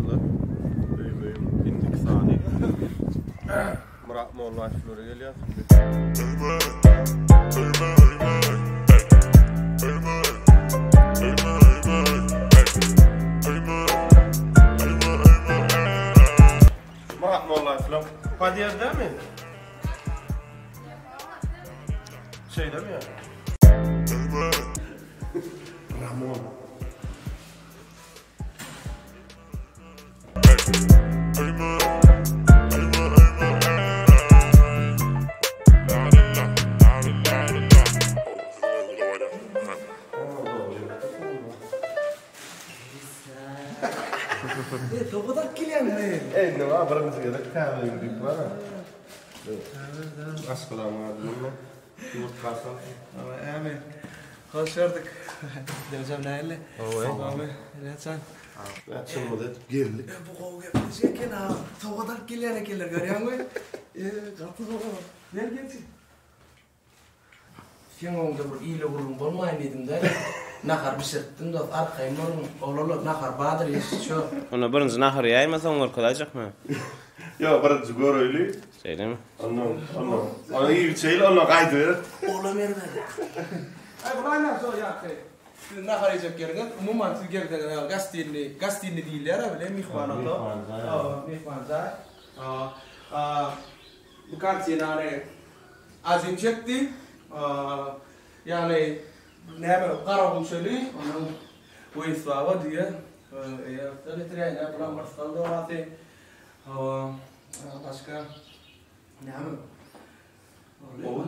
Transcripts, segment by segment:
dostlar. Büyüm indik sani. Murat Molla şuraya geliyor. Murat Molla falan. Hadi yer değil mi? Şey değil mi ya? Ramon. Topadan geliyorum ne? Ne var? Birinci gerek kahve gibi var. Aşkılar mı? Yumurtası. Ama hoş gördük. Diyeceğim ne öyle? Tamam. Ne sen? Ben çılmadı geldik. Bu kavga çeken ha. Topadan geliyor görüyor musun? Kapı gel gelsin. Sen onda bir iyile vurun bulmayın dedim de. Nahar biserttim de arkayım oğlum nahar badır şu. Ona birinci nahar yaymasa onlar kalacak mı? Ya birinci gör öyle. Şey değil mi? Anlam. Ona iyi bir şeyle ona kaydı verir. Oğlum vermedi. Ay bu ne so ya kay. Nahar yiyecek yerine umuman siz geriden gastinli değiller ha bile mihvan ato. Mihvan bu kantinane azim çekti. Yani ne yapalım karavun söylüyor onun bu isvava diye ya tabii trene yapılan masalda var ki başka ne yapalım Olur.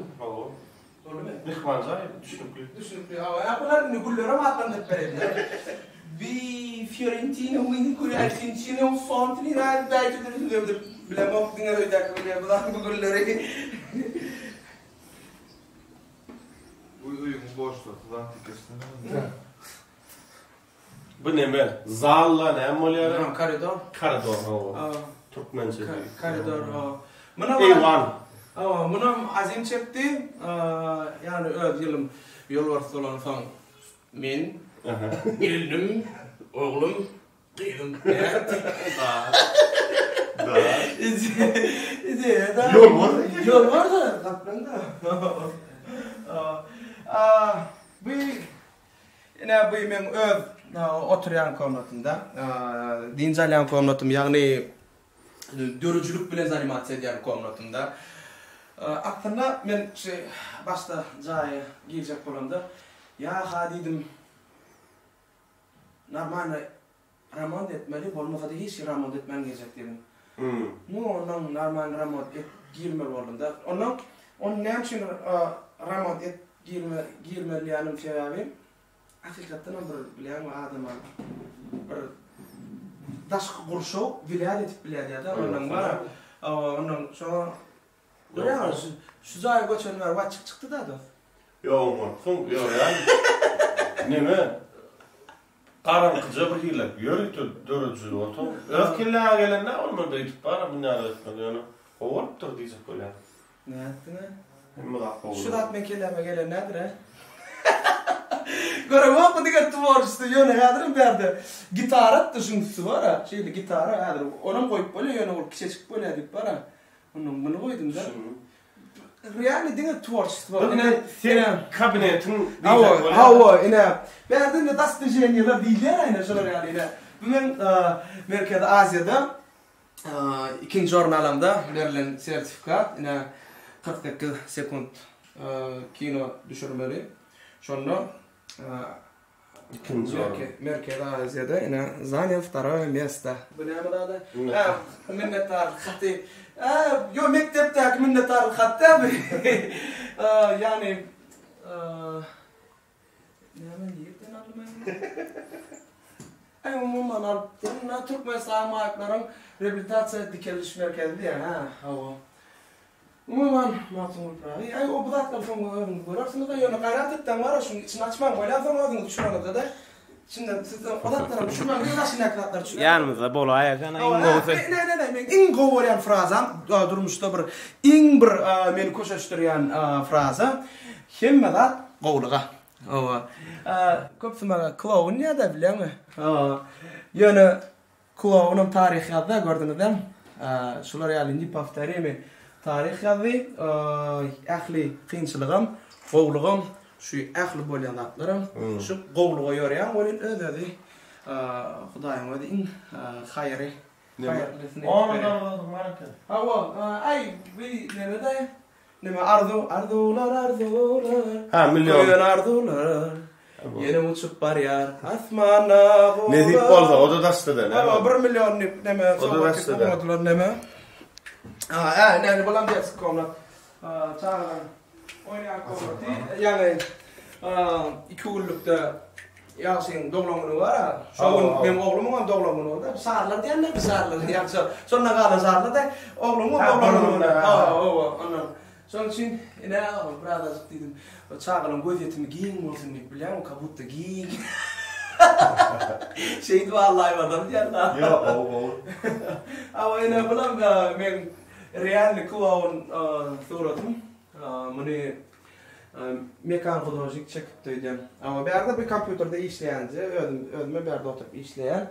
olur mu? Mihvan zay düşünüp. Yapılar ne kullara matlandık böyle bir Fiorentina oyunu kuruyor Argentina Fontini ne belki de bilemem dinle öyle böyle bu kulları Uyum boştu. Bu ne mi? Zalla ne molya? Koridor. Koridor hava. Türkmence. Koridor. Eyvan. Bunun azim çekti. Yani yılım yol var olan son. Men, geldim, oğlum, kıydım. Yol var da. Kapında. Yine bu men öv oturan komnatında dinzalyan komnatım yani dörücülük bilen animasiya eden komnatında aklımda men şey başta caya gelecek bolamda ya hadidim normal ramon etmeli bolmasa da hiç ramon etmen gelecek dedim. Onun normal ramon et girmeli bolamda. Onun ne için ramon et girmeli yanım sebebi hakikaten bir bilen adam bir daş kurşu vilayet biladiyada onun var. Onun şu ya şu zay geçen var çıktı da. Yo Umut, yo yani. Ne mi? Karanlıkça bir hilek. Yürütü dörücü oldu. Öfkeliğe gelen ne olmadı deyip bana binare etmedi yani. O vardır diyecek öyle. Ne yaptın? Şu da ben gelen nedir ha? Göre vakti diye tuvarıştı yöne hadırım berdi. Gitarat da şunsu var ha. Şeyli gitara hadır. Onu koyup böyle yöne ol kişi çıkıp böyle edip var ha. Bunu koydum da. Yani diye tuvarıştı var. Yine kabinetin hava yine berdi de dastı jeniler değiller aynı şeyler yani yine. Bugün Merkez Asya'da ikinci jurnalamda verilen sertifikat yine 42 sekund kino düşürmeli. Şonda Merkez Asya'da yine zanen второе место. Bu ne amada? Minnettar khati. Yo mektepteki minnettar khatta. Yani ne men diyeyim anlamadım. Umuman altına Türkmen sağmakların rehabilitasyon dikeliş merkezinde ya hava. Umuman matımul pravi. Ay o budak telefon görürsünüz da yönü gayret ettim var şunu için açmam böyle adamın düşünmem da. Şimdi siz odaklarım düşünmem nasıl naklatlar çıkıyor. Yanımızda bolu ayakana ingoğu. Ne ingoğu yan frazam durmuşta bir bir men koşuşturan fraza. Hemmedat qovluğa. Köpsüme clown ya da bilen mi? Yani Kuwawunun tarihi ýazda gördünizmi? Şular ýaly paftarimi tarih ýazdy. Ähli kynçylygym, gowlugym, şu ähli bolýan zatlarym, şu gowluga ýörýän bolýan özüdi. Hudaýyň ödin haýry. Onu da marka. Ay, neme arzular. Ha, milyon. Koyun arzular. Yine uçup barýar asmana. Ne dip bolsa, o da daşdyda. 1 milyon neme. O da daşdyda. Neme. Ne bolam diýäs komna. Çağıran. Oýnaýan komnaty. Ýani 2 günlükde ýaşyň doglamuny bar. Şoň men oglumyň doglamuny da sarlar diýende bir sarlar. Ýa-da sonra galan sarlar da oglumyň doglamuny. Ondan. Şoň üçin ine brada diýdim. Çağıran gözetimi giyin bolsun diýip bilýän, kabutda giyin. Şeydi vallahi adam diýende. Yo, o. Ama ine bolam men realny kuwawun suratym. Muny mekan hodolojik çekip töýdüm. Ama berde bir kompýuterde işleýänje, özüme berde oturup işleýän.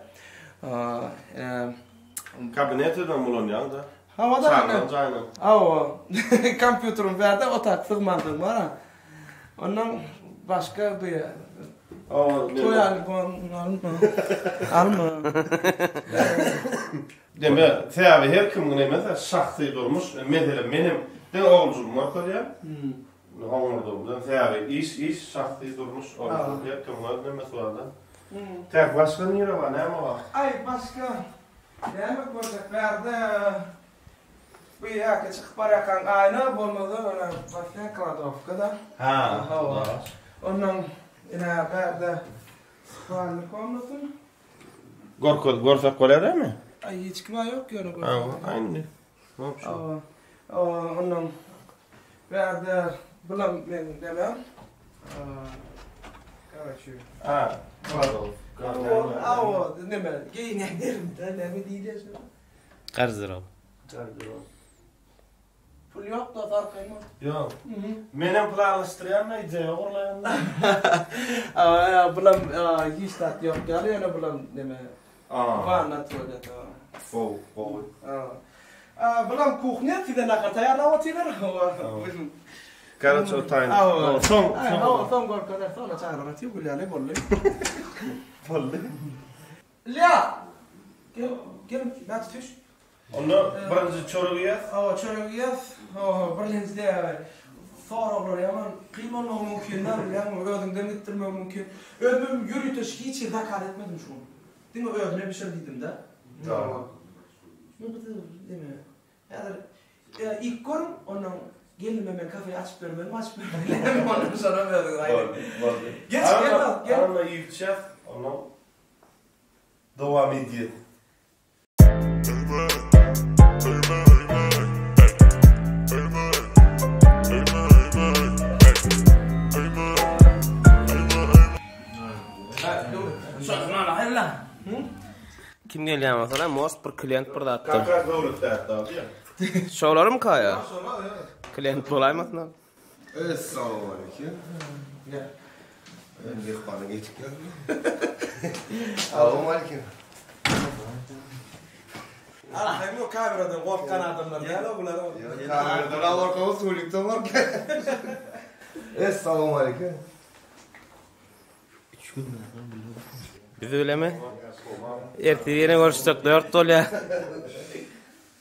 Kabinetden bolanýan da. Havada. Çağıran. Kompýuterim berde otak sığmandym var. Ondan başka bir alma. Deme, täbi her kim emez, şahsy durmuş. Mesela benim de oğlum var ya. Oğlum täbi iş şahsy durmuş. Oğlum her kim var demez orada. Täk başga nere var, näme var? Ay başka. Näme gördük berde. Bu ýa-da çykyp barýan aýna bolmady, ona başga kladowka da. Ha. Ondan ina berde spalny komnaty. Gorsak bolarmy? Ay hiç kim yok ýöne. Aynı. Ondan berde bulam men demem. Karaçy. Pardon. Neme? Geýnek derim da, näme diýdiler? Garzyrow. Pul yok da farkıyma. Yok. Menem planlaştırayan ide ogurlayan. Bulam hiç tat yok. Ýaly ýöne bulam neme? Bana tuvalet. Fo. Bulam kuchня tide nakar taýarlap otýarlar. Karaç otayın. Son gorkada sonra çağıran atıyor gülýärli bolly. Bolly. Lia. Gel, näçe tuş. Onu birinci çorugy ýaz. Çorugy ýaz. Birlenizde soraglar ýaman kıymanlygy mümkin da, ýa-ni özüňden gitdirmek mümkin. Özüm ýürütiş hiç zakar etmedim şunu. Diňe özüne bir şey diýdim da. Ne bu deme. Ýa-da ilk görüm ondan gelme men kafeyi açıp vermedim, ondan sonra verdim. Gel. Ama yiyeceğiz, onu devam edeceğiz. Kim gelýär mesela? Most bir klient bir zatdy. Kakrak dowlatda abi. Şolarym kaýa? Klient bolaýmasyn? Assalamu alaykum. Gel. Mehmana geçikler. Assalamu alaykum. Hem o kameradan korkan adamlar ya bular. Kameradan korkan usulükte var ki. Assalamu alaykum. Biz öylemi? Erti ýene görüşsek 4 dolýar.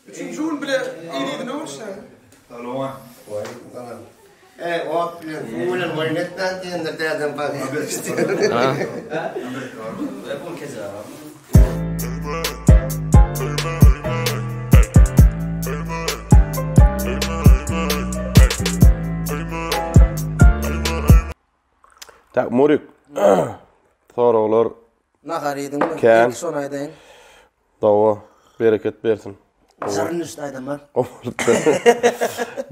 Üçüncü gün bile iyiydi ne olursa. Assalamu alaykum. O bilen oynayan diýende täzem bak. Bu keza. Tak murik. Soraglar Nahar edin mi? Ken. İlk son aydayın. dawa bereket bersin. Zarın üstü aydan var.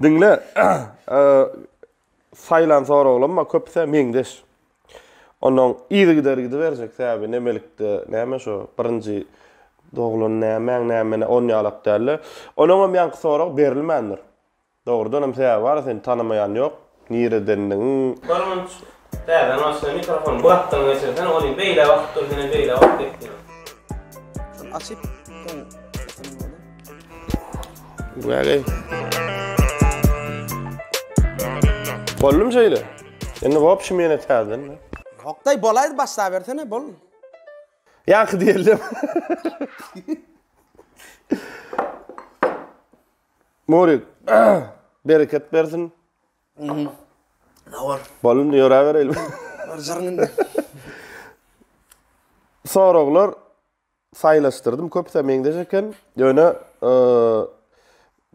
Dinle. Saylan soraglar köpse meňdeş. Ondan ýygy gidergidi berjek säbä nemelikde näme şo birinji doglan näme on ýalap dälle. Onuň meňki sorag berilmändir. Dogrudan hem säbä bar sen tanamayan ýok. Nireden Barman täben aslında mikrofon buratdan geçirsen onu beýle wagt durdyny beýle wagt etdi. açıp Gel. Bollum şöyle. Endi wopşym ýene täzeden. Oktay bolaydı başla versene bol. Ýaky diýelim. Morik. Bereket bersin. Dawar. Bollum ýöre berelim. Jarňynda. Soraglar saýlaşdyrdym köp meňde eken. Ýöne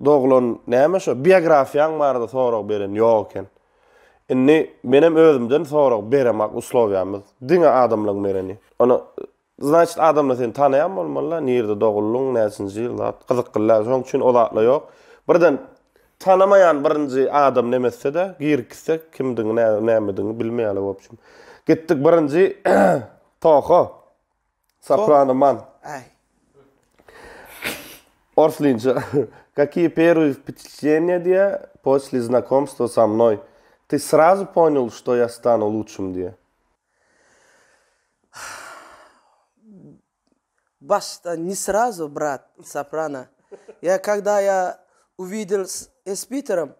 doglan näme şo biografiýaň barda sorag beren ýok eken. Inni benim özümden sorag beremek uslowyamyz. Diňe adamlaryň bereni. Onu значит adamla sen tanaýan bolmaly, nerede dogulluň, näsinji ýyl, gyzyklar, şoň üçin olatla ýok. Birden tanamayan birinji adam nemesse-de girkise kimdiňi nämediňi bilmeýärler bopşym. Gitdik birinji Toho. Sopranoman. Ay. Орслинча, какие первые впечатления после знакомства со мной? Ты сразу понял, что я стану лучшим, где? Башта не сразу, брат, сопрано. Когда я увидел с Питером,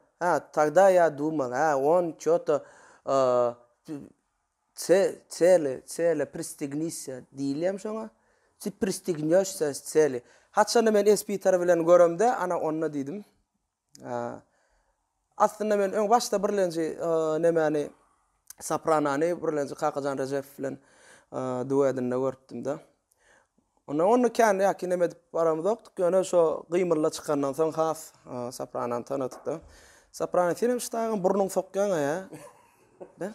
тогда я думал, он что-то цели, пристегнися, дилем шоңа. Ты пристегнешься с цели. Haçanda men Espiter bilen görümde ana onna diýdim. Aslında men öň başda birlenji nemani Sopranany birlenji Kakajan Rejef bilen duetini görtdim da. Onu kan ýaky neme dip baramyzok, ýöne şo gymyrla çykandan soň has Sopranany tanadyk da. Soprano senem ştaýan burnuň sokýan ýa. Da.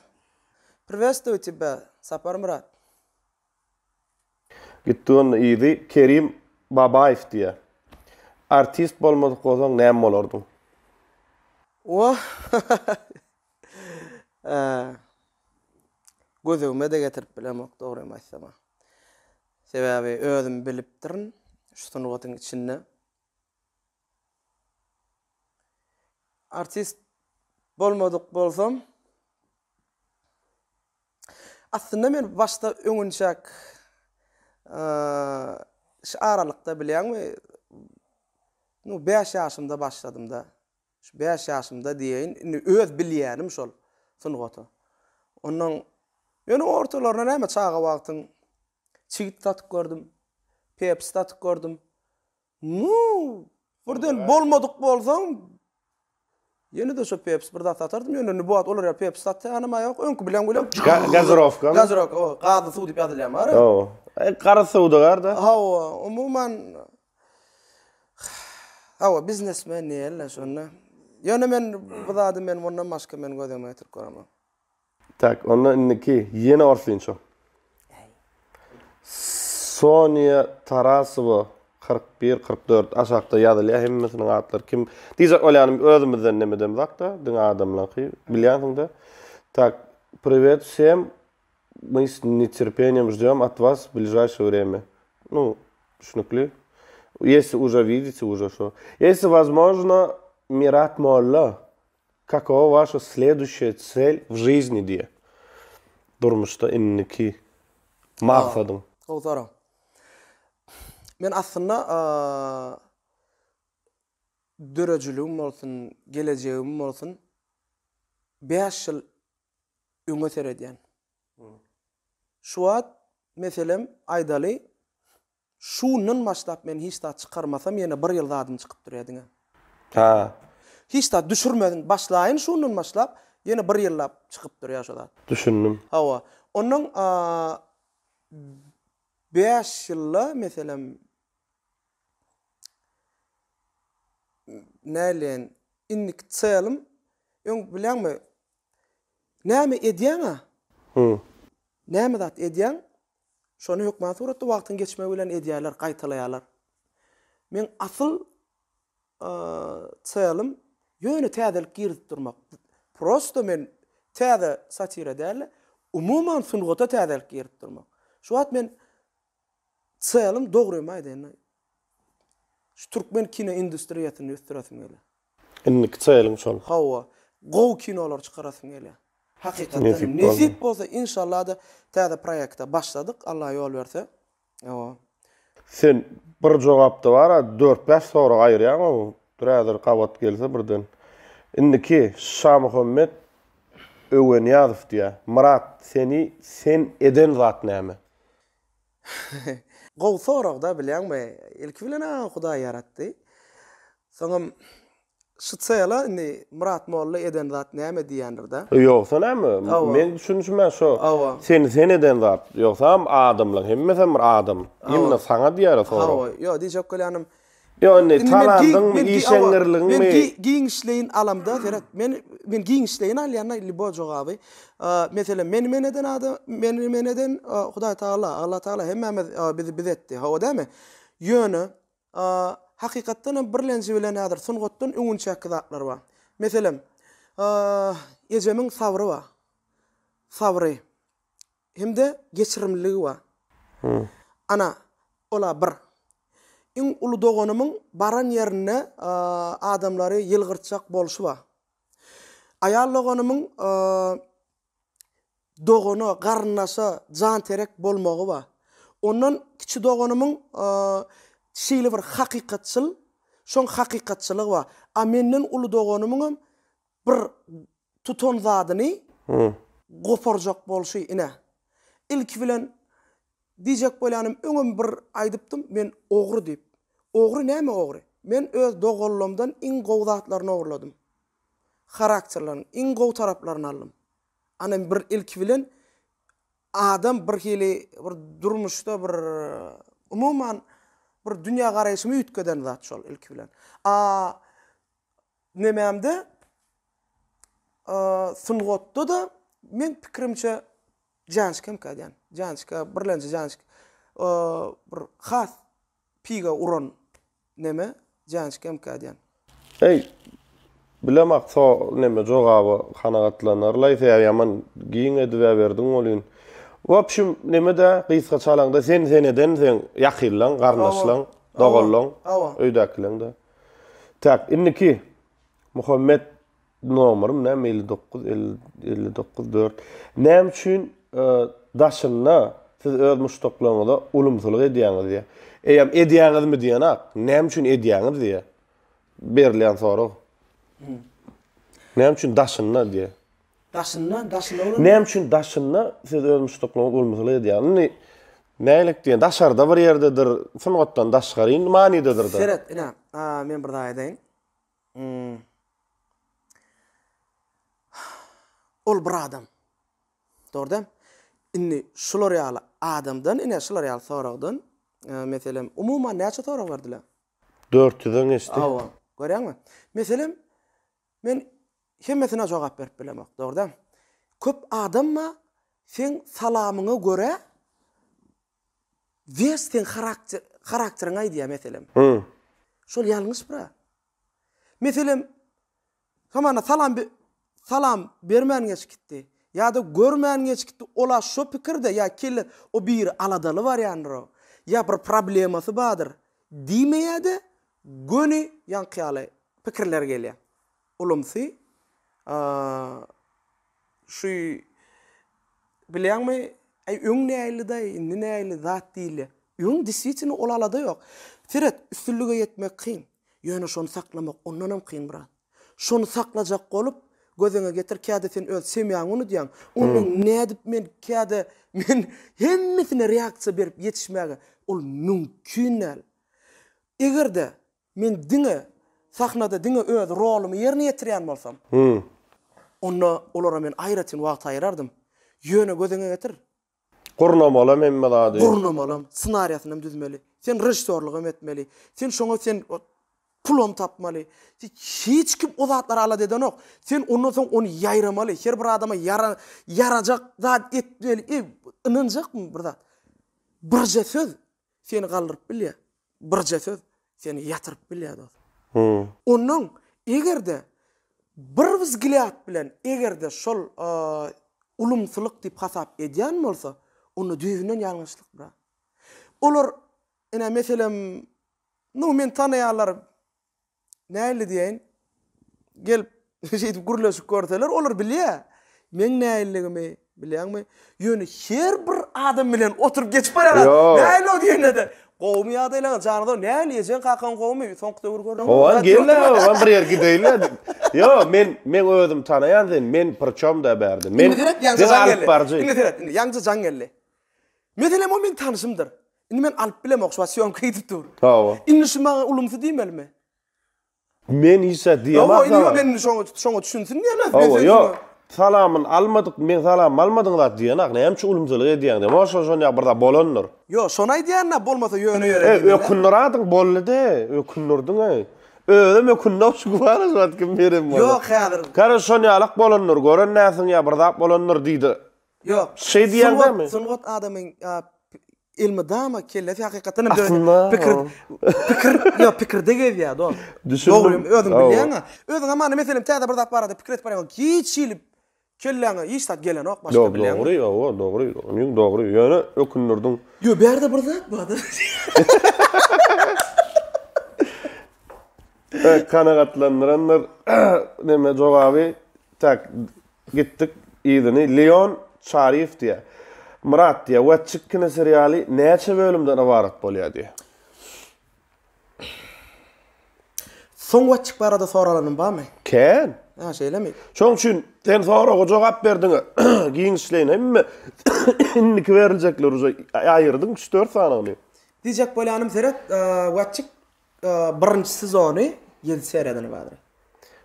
Priветствую тебя, Sapar Murat. Gitdiň ýyly Kerim Babaev diye. Artist bolmadyk bolsaň näme bolardyň? O. Gözüme de getirip bilemok dogry aýtsam. Sebäbi özüm bilip durun, şu sunugatyň içinde. Artist bolmadyk bolsam, aslında men başta öňünçäk şu aralykda bilýärmi? 5 ýaşymda başladym da. Şu 5 ýaşymda diýeň, öz bilýärim şol sunugaty. Ondan ýöne ortalaryna näme çaga wagtyň çigit tatyp gördüm. Pepsi tatyp gördüm. Birden bolmadyk bolsam ýene de şu Pepsi bir dat tatardym. Ýöne nubuat olar ýa Pepsi tatdy anama ýok. Öňkü bilen gülem. Gazirovka. Gazirovka, o gazy suw diýip ýazylýar. O. Kara suwda garda. Umuman biznesmen ýeler şonda. Ýöne men bu zady men ondan başga men gözüme getirip göremem. Tak, ondan inniki ýene Orflinço. Sonya Tarasova 41-44 aşakda ýazylýar hemmesiniň atlary kim? Diýjek olýanym özümizden nemeden wagtda, diň adamlaky bilýärsiň-de. Так, привет всем. Мы с нетерпением ждем от вас в ближайшее время. Шнукли. Если уже видите, уже что. Если возможно, Мират Молла, какова ваша следующая цель в жизни, diye. Durmuşda inniki maqsadın. Doğru. Men aslında dörejülüğüm olsun, geleceğim olsun 5 yıl öňe seredýän. Şu wagt meselem aýdaly şunun başlap men hiç da çıkarmasam ýene 1 ýyl zadyň çykyp durýardyň. Hiç da düşürmedin başlaýyn şunun başlap ýene 1 ýyllap çykyp durýar şo zat. Düşündüm. Onun 5 ýylla meselem nälen innik çälym öň bilenmi? Näme edýän? Näme zat edýän? Şonu hukman suratda wagtyň geçmegi bilen edýärler, gaýtalaýarlar. Men asyl çälym ýöne täzelik girdip durmak. Prosto men täze satira däl, umuman sunugata täzelik girdip durmak. Şu wagt men çälym dogry maýdan. Şu türkmen kino industriýasyny üstüräsim gelýär. Innik çälym şol. Gow kinolar çykarasyň gelýär. Hakikaten nesip bolsa inşallah da täze proýekte başladyk. Allah ýol berse. Sen bir jogapda bara 4-5 soru aýyrýan, duradyr gawat gelse birden. Indiki Şah Muhammed Öwenýazow diýär. Murat, sen eden zat näme? Gow soragda bilýärmi? Ilki bilen Hudaý yaratdy. Soňam şytsaýala indi Murat molla eden zat näme diýendirde. Ýoksa näme? Men düşünýärmi şo. Sen eden zat. Ýoksa adamlar, hemmesem bir adam. Ýemne saňa diýär soru. Ýok, diýjek bolýanym. Ýöne talandyň işeňirligiň men giň işleýin alamda, men giň işleýin alýana libo jogaby. Mesela men eden adam, men eden Hudaý Taala, Allah Taala hemmemiz bizi etdi. Hawa däme? Ýöne hakykatdan birlenji bilen nädir? Suňgatdan öňünçäki zatlar bar. Mesela ejemiň sabry bar. Sabry. Hemde geçirimligi bar. Ana ola bir in ulu dogonumyň baran ýerine adamlary ýylgyrtjak bolşy bar. Aýal dogonumyň dogonu, garnaşa, jan terek bolmagy bar. Ondan kiçi dogonumyň şeýle bir hakykatçyl, şoň hakykatçylygy bar. A menden ulu dogonumyň bir tuton zadyny goparjak bolşy ine. İlki bilen diýjek bolýanym öňüm bir aýdypdym, men ogry diýip. Ogry näme ogry? Men öz dogollamdan iň gowy zatlaryny ogurladym. Karakterlaryny, iň gowy taraplaryny aldym. Ana bir ilki bilen adam bir hili bir durmuşda bir umuman bir dünýä garaýşymy ütkeden zat şol ilki bilen. Nememde suňgatda da men pikirimçe Janskam kadyan. Janska birlenji jansk bir has piga uron neme Janskam kadyan. Hey, bilemek so neme jogaby hanagatlanarlar ýaman giň edip berdiň bolýan. Wapşym nemede gysga çalanda sen eden sen ýakyllan, garnaşlan, dogollan, öýdäkileňde. Tak, inniki Muhammed nomerym näme 59 näme üçin daşynna siz öz muştoklaryňyzda ulumsylyk edýäňiz diýär. Eýem edýäňizmi diýenak, näme üçin edýäňiz diýär. Berilýän soru. Näme üçin daşynna diýär. Daşynna näme üçin daşynna siz öz muştoklaryňyzda ulumsylyk edýäňiz. Nälik diýen daşarda bir ýerdedir, suňgatdan daşgaryn manidedir da. Seret, ina, men bir daha edeýin. Ol bir adam. Doğrudan. Inni şular ýaly adamdan, ine şular ýaly soragdan, meselem umuman näçe sorag berdiler? 400'den geçti. Görýäňmi? Meselem men hemmesine jogap berip bilemek, doğrudan. Köp adamma sen salamyňa göre westin karakteriň aýdýar meselem. Şol ýalňyş bira. Meselem hamana salam bermän geçipdi. Ya da görmän geçipdi. Ola şo pikirde ya kelle o bir aladaly bar ýandyr. Ya bir problemasy bardyr. Diýmeýärdi. Göni ýanqyaly pikirler gelýär. Olumsy şu bilýärmi? Öň näýli-de, indi näýli zat diýle. Öň disitini olalada ýok. Seret üstünlüge yetmek kyn. Ýöne şonu saklamak ondan hem kyn brat. Şonu saklajak bolup gözüňe getir käde sen öz semýäň uny diýäň. Onuň nädip men käde men hemmesine reaksiýa berip ýetişmäge ol mümkin näl. Egerde men diňe sahnada diňe öz rolumy ýerine ýetirýän bolsam. Onda olara men aýratyn wagt aýrardym. Ýöne gözüňe getir. Gurnamalam emme dady. Gurnamalam, ssenariýasyny düzmeli. Sen rejissörlügüm etmeli. Sen şoňa sen pulum tapmaly. Hiç kim o zatlar ala deden ok. Sen ondan soň onu ýaýramaly. Her bir adama yarajak zat etmeli. Inanjak mı bir zat? Birje söz seni galdyryp bilýär. Birje söz seni ýatyryp bilýär. Onun egerde bir bizgilat bilen egerde şol ulumsylyk diýip hasap edýän bolsa, onu düýünden ýalňyşlyk bira. Olar ene meselem men tanaýarlar näýli diýen gelip şeýdip gurlaşyp görseler olar bilýär. Men näýligimi bilýärmi? Ýöne her bir adam bilen oturup geçip barýar. Näýli o diýende Gowmy ýagdaýlaryň janyda näliýejen kakan gowmy soňkda görgörüm. Owan gelle, owan bir yer gideýler. Yo, men özüm tanaýan sen, men pırçom da berdim. Men alyp barjy. Ýangja jan gelle. Meselem o men tanışymdyr. Indi men alyp bilem okşuwa syomka gidip dur. Hawa. Indi şu maňa ulumsy diýmelmi? Men ýa diýemem. Indi men şoňa düşünsin diýemez. Hawa, yo. Salamyn almadyk, men salam almadyňlar diýenak, näme ulumçylyk edýäň. Moşo şoňa birde bolanlar. Yo, şonaý diýänler bolmasa ýöne ýöre. Ökünleradyň boldy, ökünlerdiň. Öýdem ökünler şu barys watkim berem. Yo, häzir. Kara şoňa alak bolanlar, gören näsin ýa birde bolanlar diýdi. Yo, şey diýäňmi? Sungat adamyň ilmi dama kelle hakykatdan pikir degip ýa, do. Dogry, özüň bilýäň. Özüň amany meselem täze bir zat barada pikir etip barýan, giçilip kelläňe ýeştat gelen ok başga bilýän. Dogry, dogry. Ýöne dogry. Ýöne ökünlerdiň. Yo, berde bir zat barda. Kanagatlandıranlar neme jogaby tak gittik ýygyny Leon Şarif diye. Murat diye Wetçik kine seriali näçe bölümden ibaret bolýar diye. Soň Wetçik barada soralarym barmy? Ken? Ha, şeýlemi? Şoň üçin sen soraga jogap berdiň. Giň işleýin hemme inniki beriljekler uza aýyrdyň 3-4 sanagyny. Diýjek bolýanym seret Wetçik birinji sezony 7 seriýadan ibaret.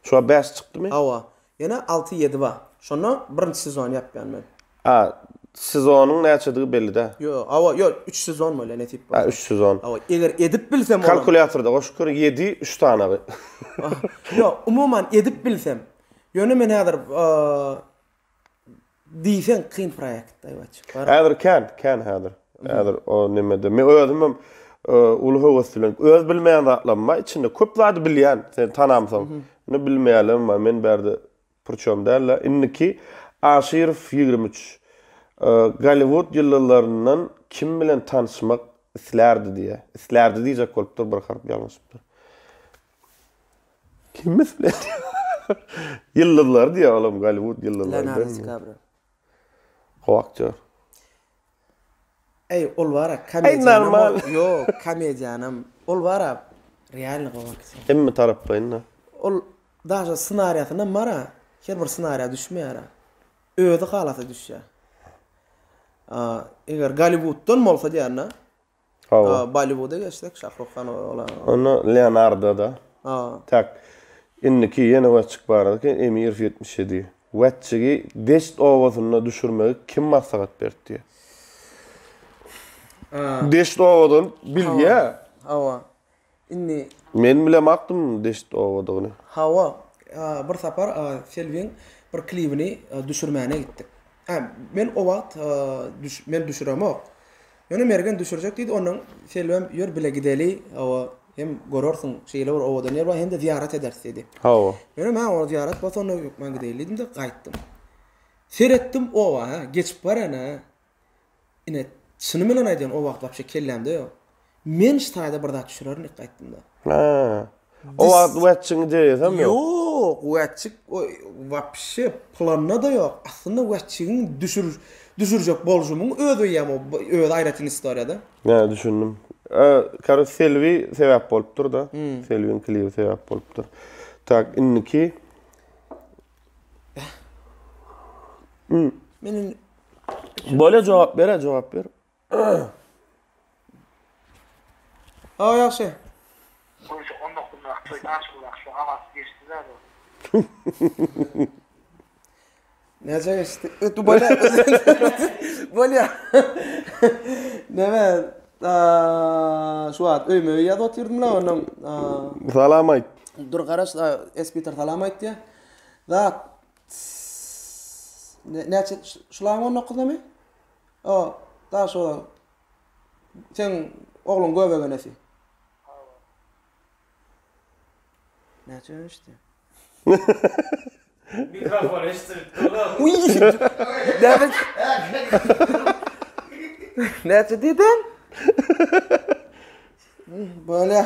Şo 5 çykdymy? Awa, ýene 6-7 bar. Şonu birinji sezon ýapýan men. Ha, sezonyň näçedigi belli de. Yo, awa, yo 3 sezon bolýar ne tip. Ha, 3 sezon. Awa, eger edip bilsem kalkulatorda goşup 7 3 tane. Yo, umuman edip bilsem. Ýöne men häzir diýsen kyn proýekt aýwaç. Häzir kan häzir. Häzir o nimede. Men özüm ulu howaslyň öz bilmeýän zatlanma içinde köp zady bilýän, sen tanamsaň. Ne bilmeýälim, men berdi pırçom derler. Inniki Aşirov 23. Hollywood ýyllaryndan kim bilen tanışmak islerdi diye. Islerdi diýjek bolupdyr bir harp ýalňyşdyr. Kim isler? Ýyllar diýe olam Hollywood ýyllaryndan. Howakçy. Ey, ol wara komediýanam. Yo, komediýanam. Ol wara realny howakçy. Emmi tarapdaýyn. Ol daşa ssenariýasyna mara, her bir ssenariýa düşmeýär. Öýde galata düşýär. Eger Hollywooddan bolsa diýärna. Bollywoodda geçdik, Şahrukh Khan ola. Onu Leonardo da. Tak. Inniki ýene Wetçik barady ki Emir 77. Wetçigi deşt owazyna düşürmegi kim maslahat berdi? Deşt owadan bilýär. Hawa. Inni men bile maktım deşt owadyny. Hawa, bir sapar Selviň bir klibini düşürmäne gitdik. Men o wagt men düşüremok. Ýöne mergen düşürjek diýdi, onuň Selwem ýör bile gideli, awa hem görürsiň şeýle bir owadan ýer hem de ziyaret edersiz dedi. Hawa. Ýöne men o ziyaret bolsa ýokman gidelidim de gaýtdym. Seretdim owa, geçip barana. Ine şunu bilen aýdyn o wagt wapşe kellemde ýok. Men ştaýda bir zat düşürerin gaýtdym da. Ha. O wagt Wetçiň diýesem ýok. Ýok, Wetçik wapşe planna da ýok. Aslında Wetçiň düşürjek boljumyň özü ýam öz aýratyn historiýada. Ne düşündüm. Karo Selvi sebäp bolupdyr da. Selviň klibi sebäp bolupdyr. Tak inniki. Menin Bolýa jogap ber. Ýaşy. Konuş onda kundak açılak şu havas geçtiler o. Näçe geçdi? Tu bolýa. Näme? Şu wagt öýme ýa-da otyrdım la onuň. Salam aýt. Dur garaş, Peter salam aýtdy. Da näçe şulaň onu okudamy? Da şu sen oğlun göbegen efi. Näçe işte. Mikrofon eşitdi. Uy! David. Näçe diýdin? Böyle.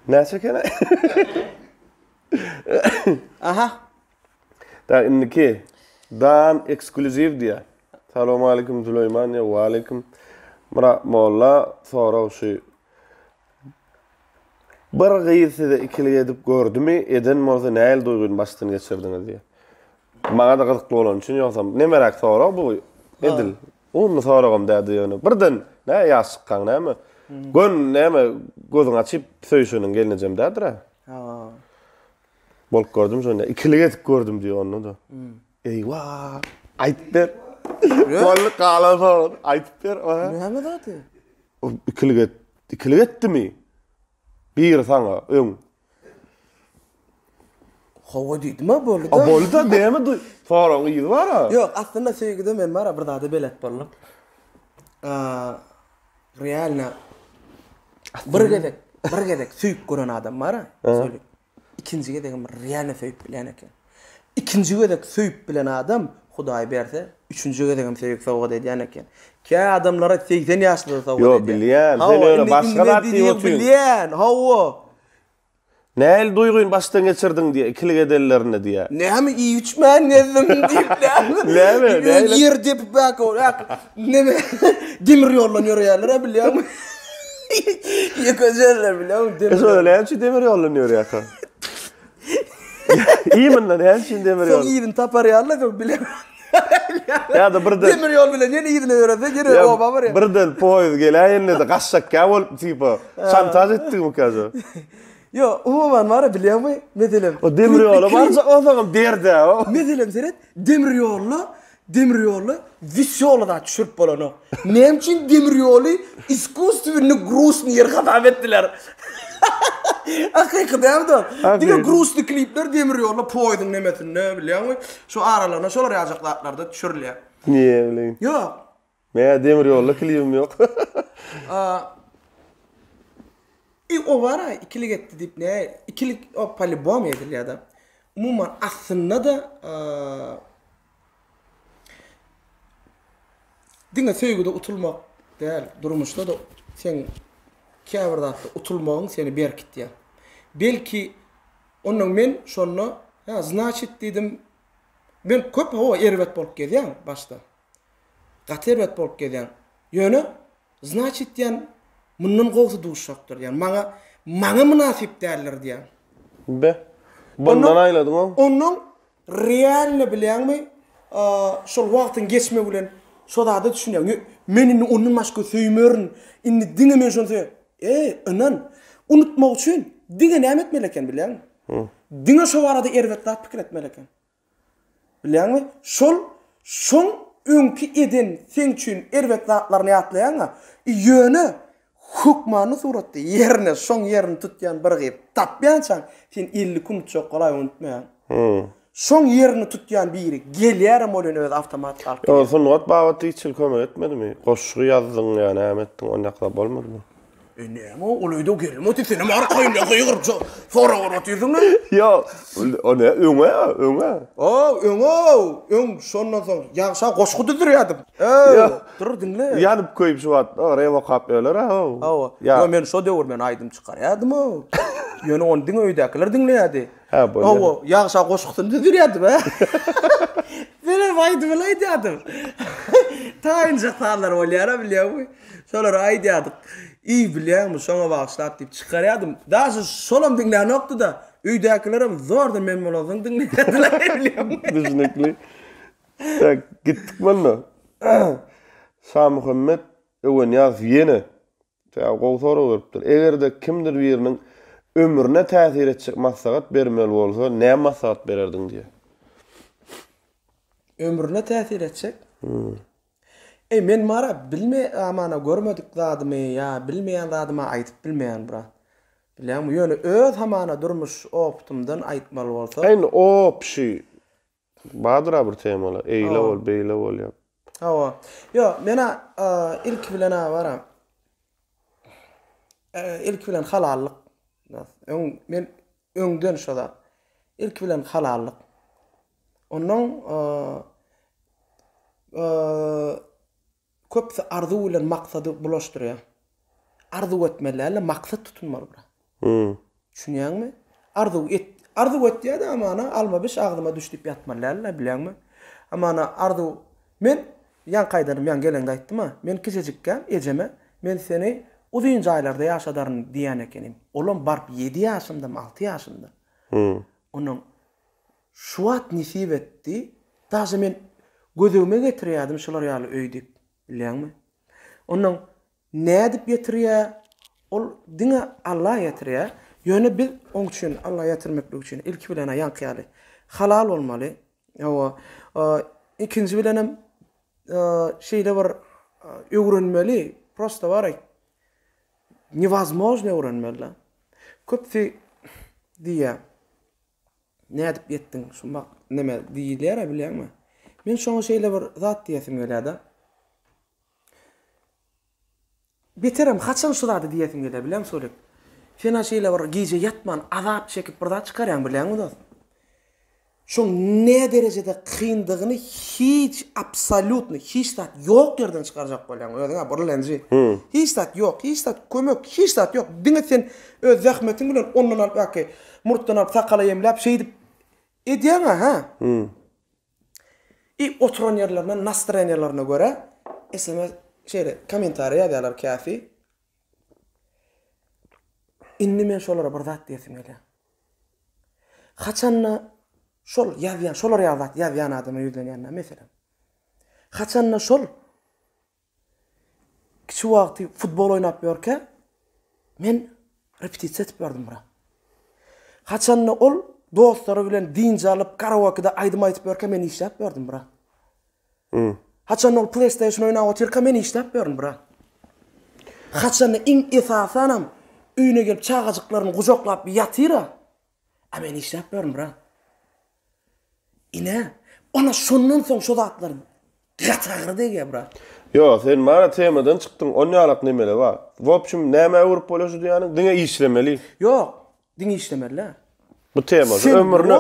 Näçe kene? Aha. Da indiki dan ekskluziv diye. Assalamu alaykum Süleyman ya wa alaykum. Mara molla sonra şu bir gıysida ikili edip gördümü eden morza näil duygun baştan geçirdiňiz diye. Maňa da gyzykly bolan üçin ýoksam ne merak sonra bu edil. Onu soragam dädi ýöne. Birden näme ýaşykan näme? Gön näme gözüň açyp söýüşüniň gelnejem dädir. Ha. Bolup gördüm şonda. İkili edip gördüm diýär onu da. Eyvah! Aýtyp ber. Bolly galan aýtyp ber. Näme dady? İkili etdimi? Bir sana öň. Hawa diýdimi boldy? A boldy da näme duy? Sonra ýygy bar ha? Yok, aslında sevgide men bara bir dady belet boldum. Realna bir gedek süýüp gören adam bar ha. Söyle. İkinci gedek realna süýüp bilen eken. İkinci gedek süýüp bilen adam Hudaý berse, üçüncü gedek süýüp sowga edýän eken. Kä adamlara 80 ýaşly sowga edýän. Yo, bilýän. Sen öyle başga da diýip bilýän. Hawa. Näil duyguň başdan geçirdiň diye ikili edellerine diye. Näme iyi üçmän nezim diýipler. Näme? Yer dep bak o. Näme? Demir ýollanýar ýerlere bilýärmi? Ýekejerler bilýärmi? Söyle näçe demir ýollanýar ýaka. İýmen näçe demir ýol. Soň ýerin tapar ýerler bilýärmi? Ya da birden demir ýol bilen ýene ýerine öýrese geri oba bar ýa. Birden poýuz gelýände de gaşşak bolup tipa şantaj etdiňmi kaza? Yo, umuman var bilýärmi? Meselem. O demir ýoly barça o zaman berde o. Meselem seret demir ýoly wis da düşürüp bolany. Näme üçin demir ýoly iskustyny grusny ýerge etdiler. Hakykatdan da. Diňe grusly klipler demir ýoly poýdyň nemetini bilýärmi? Şu aralarına şolar ýajaklarlarda düşürilýär. Niye bileyim? Yok. Meğer demir yolla klibim yok. O var ha, ikilik etti deyip ne? İkilik o palibom ediliyor adam. Umuman aslında da dinle söýgüde utulmak değil, durmuşda da sen käbirdatda utulmagyň seni berkit diýär. Belki onuň men şonu, ha, значит dedim. Men köp hawa erbet bolup gelýän başda. Gaterbet bolup gelýän. Ýöne значит diýän mundan gowsy duşakdyr diýär. Maňa münasip däldir diýär. Be. Bundan aýladyň o. Onuň realny bilýärmi? Şol wagtyň geçme bilen şolada düşünýär. Meni onuň başga söýmerin. Indi diňe men şonu söýär. Anan unutmak üçin diňe näme etmeli eken bilýärmi? Diňe şo arada erbetdat pikir etmeli eken. Bilýärmi? Şol öňki eden sen üçin erbetdatlaryny ýatlaýan, ýöne hukmany suratda ýerine şoň ýerini tutýan bir gyp tapýançan sen 50 gün çok golay unutmaýan. Şoň ýerini tutýan biri gelýär molen öz awtomat alyp. O son not bawaty hiç kömek etmedimi? Goşgy ýazdyň ýa näme etdiň onakda bolmadymy? Näme oluyda gelmedi seni markaýyna gyýryp sonra oratýardyň. Yo, o ne? Öňe. Öň şondan soň ýagşa goşgy düzürýärdim. Dur dinle. Ýanyp köýüp şu wagt, rewa kap öler ha. Yo men şo döwür men aýdym çykarýardym o. Ýöne onu diňe öýdäkiler dinleýärdi. Ha, bolýar. Ýagşa goşgyny düzürýärdim ha. Bele vaýdy bilaýdym. Taýynja taýlar bolýar bilýärmi? Şolar aýdýardyk. İyi bilýärmi, şoňa bagşlap diýip çykarýardym. Daşy şolam diňlän nokta da öýdäkilerim zorda men bolasyň diňleýärdiler bilýärmi? Düzünekli. Tak gittik mana. Sa Muhammed öwen ýaz ýene. Ta gowsara beripdir. Egerde kimdir biriniň ömrüne täsir etjek maslahat bermeli bolsa, näme maslahat bererdiň diýe. Ömrüne täsir etjek? Men mara amana görmedik zadymy ya bilmeýän zadyma aýtyp bilmeýän bira. Bilýärmi? Ýöne öz hamana durmuş optumdan aýtmaly bolsa. Aýny o pişi. Badyra bir temalar. Eýle bol, beýle bol ýap. Hawa. Yo, mena ilk bilen bara. İlk bilen halallyk. Men öňden şoda. İlk bilen halallyk. Onuň köpse arzu bilen maksady bulaşdyrýar. Arzu etmeli, maksat tutunmaly bura. Düşünýärmi? ardu götdiydi amana alma beş agdyma düşdip yatmalarla bilenmi? Amana ardu men yan qaydarım yan gelende aýtdym ha. Men keçejikkä ejeme men seni uzun jaýlarda ýaşadaryn diýen ekenim. Olam barp 7 ýaşymda, 6 ýaşymda. Onun şuat nisip etdi. Daşy men gözüme getirýärdim şolar ýaly öýdip, bilýärmi? Onun ne edip getirýär? Ol diňe Allah getirýär. Ýöne biz oň üçin Allah getirmeklik üçin ilki bilen aýan ýaly halal bolmaly. Ýa ikinji bilen hem şeyde bir öwrenmeli. Prosta var. Невозможно öwrenmeli. Köpsi diýär. Ne edip yettin? Şumak neme diýilýär bilýärmi? Men şoňa şeýle bir zat diýesim gelýär. Beterem haçan şurada diýesim gelýär bilýärmi söýlep. Fena şeýle bir gije yatman azap çekip birda çykarýan bilýärmi dost? Şoň ne derejede kyndygyny hiç absolutny hiç tat ýok ýerden çykarjak bolýan. Özüňe burlenji. Hiç tat ýok, hiç tat kömek, hiç tat ýok. Diňe sen öz zähmetiň bilen ondan alyp ýa-ki murtdan alyp sakala ýemläp şeýdip edýän ha. Oturan yerlerine, nastıran yerlerine göre esame şeyle komentari ýazýarlar käfi. Inni men şolara bir zat diýesim gelýär. Haçanna şol ýazýan, şolar ýazýan adamy ýüzlenýänler meselem. Haçanna şol kiçi wagty futbol oynap ýörke men repetisiýa etip berdim bura. Haçanna ol dostları bilen dinçe alıp karaoke'da aýdym aýtyp ýörke men işläp berdim bura. Haçan ol PlayStation oynap oturka men işläp berdim bura. Haçan iň esasanam öýüne gelip çağajyklaryny gujoklap ýatyra. A men işläp berdim bura. Ine ona şondan soň şo zatlar gatagyrdy diýär bura. Yo, sen mara temadan çykdyň. On ýalak nemele bar. Wopçum näme öwrüp bolýar diýany? Diňe işlemeli. Ýok, diňe işlemeli. Bu tema ömrüne.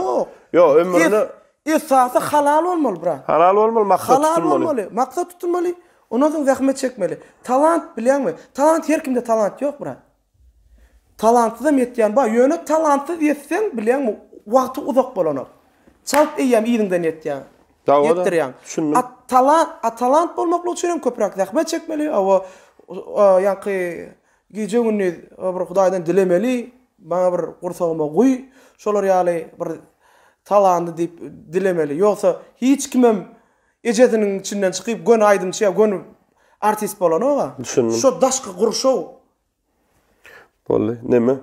Yo, ömrüne esasy halal bolmaly bura. halal bolmaly, maksat tutulmaly. Maksat tutulmaly. Ondan soň zähmet çekmeli. Talant bilýärmi? Talant her kimde talant ýok bura. Talantly da etýän ba, ýöne talantly diýsen bilýärmi? Wagty uzak bolanok. Çalp eýem ýerinden etýän. Yetdirýän. Talant bolmakly üçin köprak zähmet çekmeli. Awa ýa-ki gije günni bir Hudaýdan dilemeli. Bana bir gursagyma guy. Şolar ýaly bir talandy diýip dilemeli. Ýoksa hiç kimem ejediniň içinden çykyp gön aýdymça gön artist bolanoga. Şo daşky gurşaw. Bolly, neme?